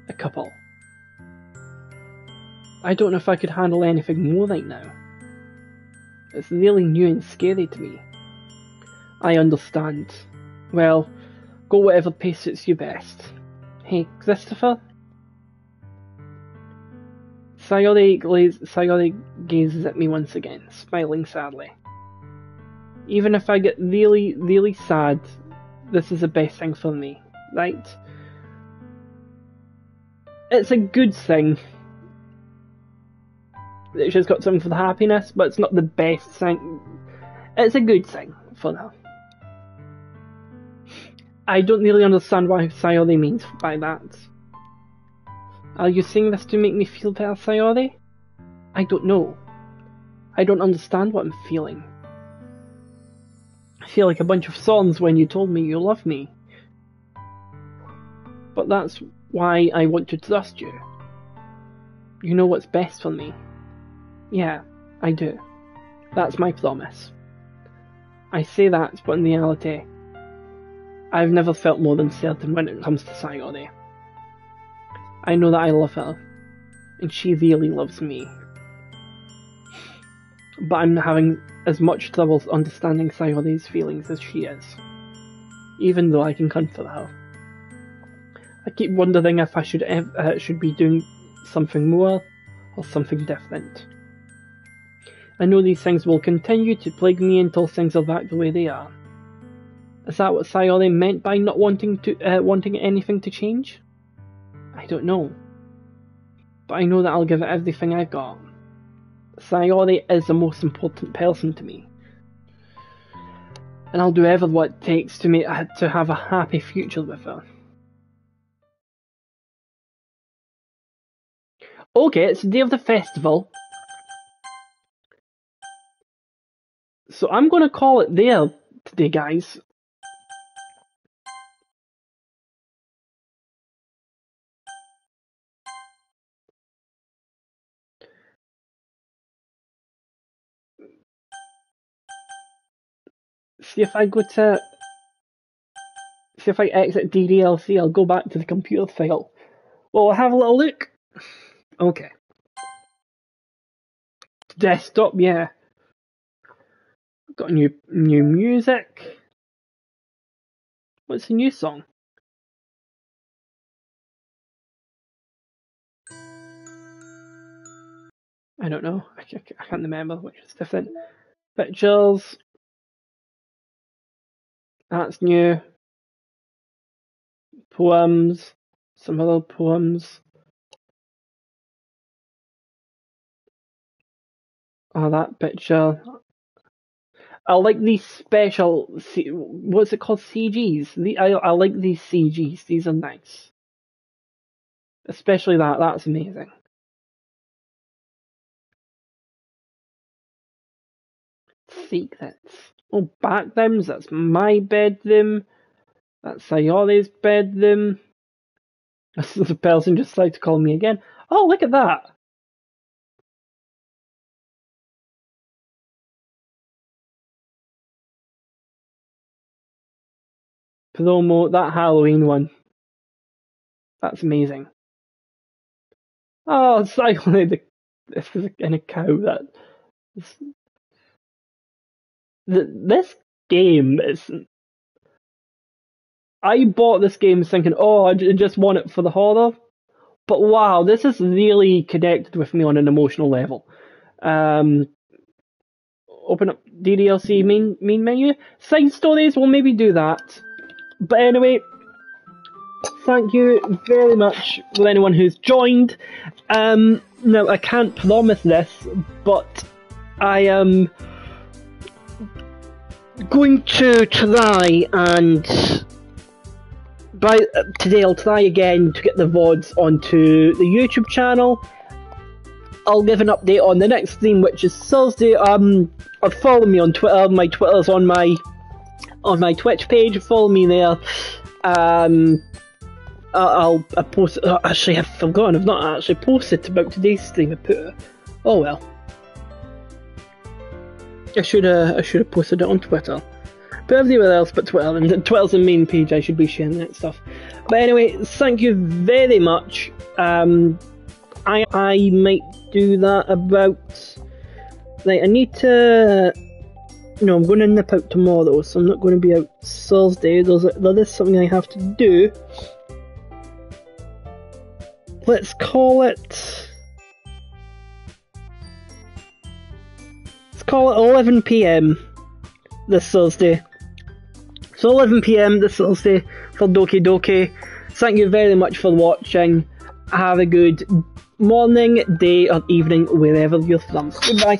a couple. I don't know if I could handle anything more right now. It's really new and scary to me. I understand. Well, go whatever pace suits you best. Hey, Christopher? Sayori gazes at me once again, smiling sadly. Even if I get really, really sad, this is the best thing for me, right? It's a good thing that she's got something for the happiness, but it's not the best thing. It's a good thing for her. I don't really understand what Sayori means by that. Are you saying this to make me feel better, Sayori? I don't know. I don't understand what I'm feeling. I feel like a bunch of songs when you told me you love me. But that's why I want to trust you. You know what's best for me. Yeah, I do. That's my promise. I say that, but in reality, I've never felt more than certain when it comes to Sayori. I know that I love her, and she really loves me. But I'm having as much trouble understanding Sayori's feelings as she is, even though I can comfort her. I keep wondering if I should be doing something more or something different. I know these things will continue to plague me until things are back the way they are. Is that what Sayori meant by not wanting anything to change? I don't know. But I know that I'll give it everything I've got. Sayori is the most important person to me. And I'll do ever what it takes to have a happy future with her. Okay, it's the day of the festival. So I'm going to call it there today, guys. See if I exit DDLC, I'll go back to the computer file. Well, I'll have a little look. Okay. Desktop, yeah. Got new music. What's the new song? I don't know. I can't remember which is different. Pictures. That's new. Poems. Some other poems. Oh, that picture. I like these special. What's it called? CGs. I like these CGs. These are nice. Especially that. That's amazing. Secrets. Oh, backgrounds. That's my bedroom. That's Sayori's bedroom. The person just tried to call me again. Oh, look at that. Promo, that Halloween one. That's amazing. Oh, it's like this is in a cow. This game is. I bought this game thinking, oh, I just want it for the horror. But wow, this is really connected with me on an emotional level. Open up DDLC main menu. Side stories, we'll maybe do that. But anyway, thank you very much for anyone who's joined. Now, I can't promise this, but I am going to try and by today I'll try again to get the VODs onto the YouTube channel. I'll give an update on the next stream, which is Thursday. Follow me on Twitter. My Twitter's on my Twitch page. Follow me there. I'll post. Actually, I've forgotten. I've not actually posted about today's stream. Oh well. I should have posted it on Twitter. But everywhere else but Twitter, and Twitter's the main page. I should be sharing that stuff. But anyway, thank you very much. I might do that about. Right, I need to. No, I'm going to nip out tomorrow, so I'm not going to be out Thursday. There is something I have to do. Let's call it 11 PM this Thursday. So 11 PM this Thursday for Doki Doki. Thank you very much for watching. Have a good morning, day or evening wherever you're from. Goodbye.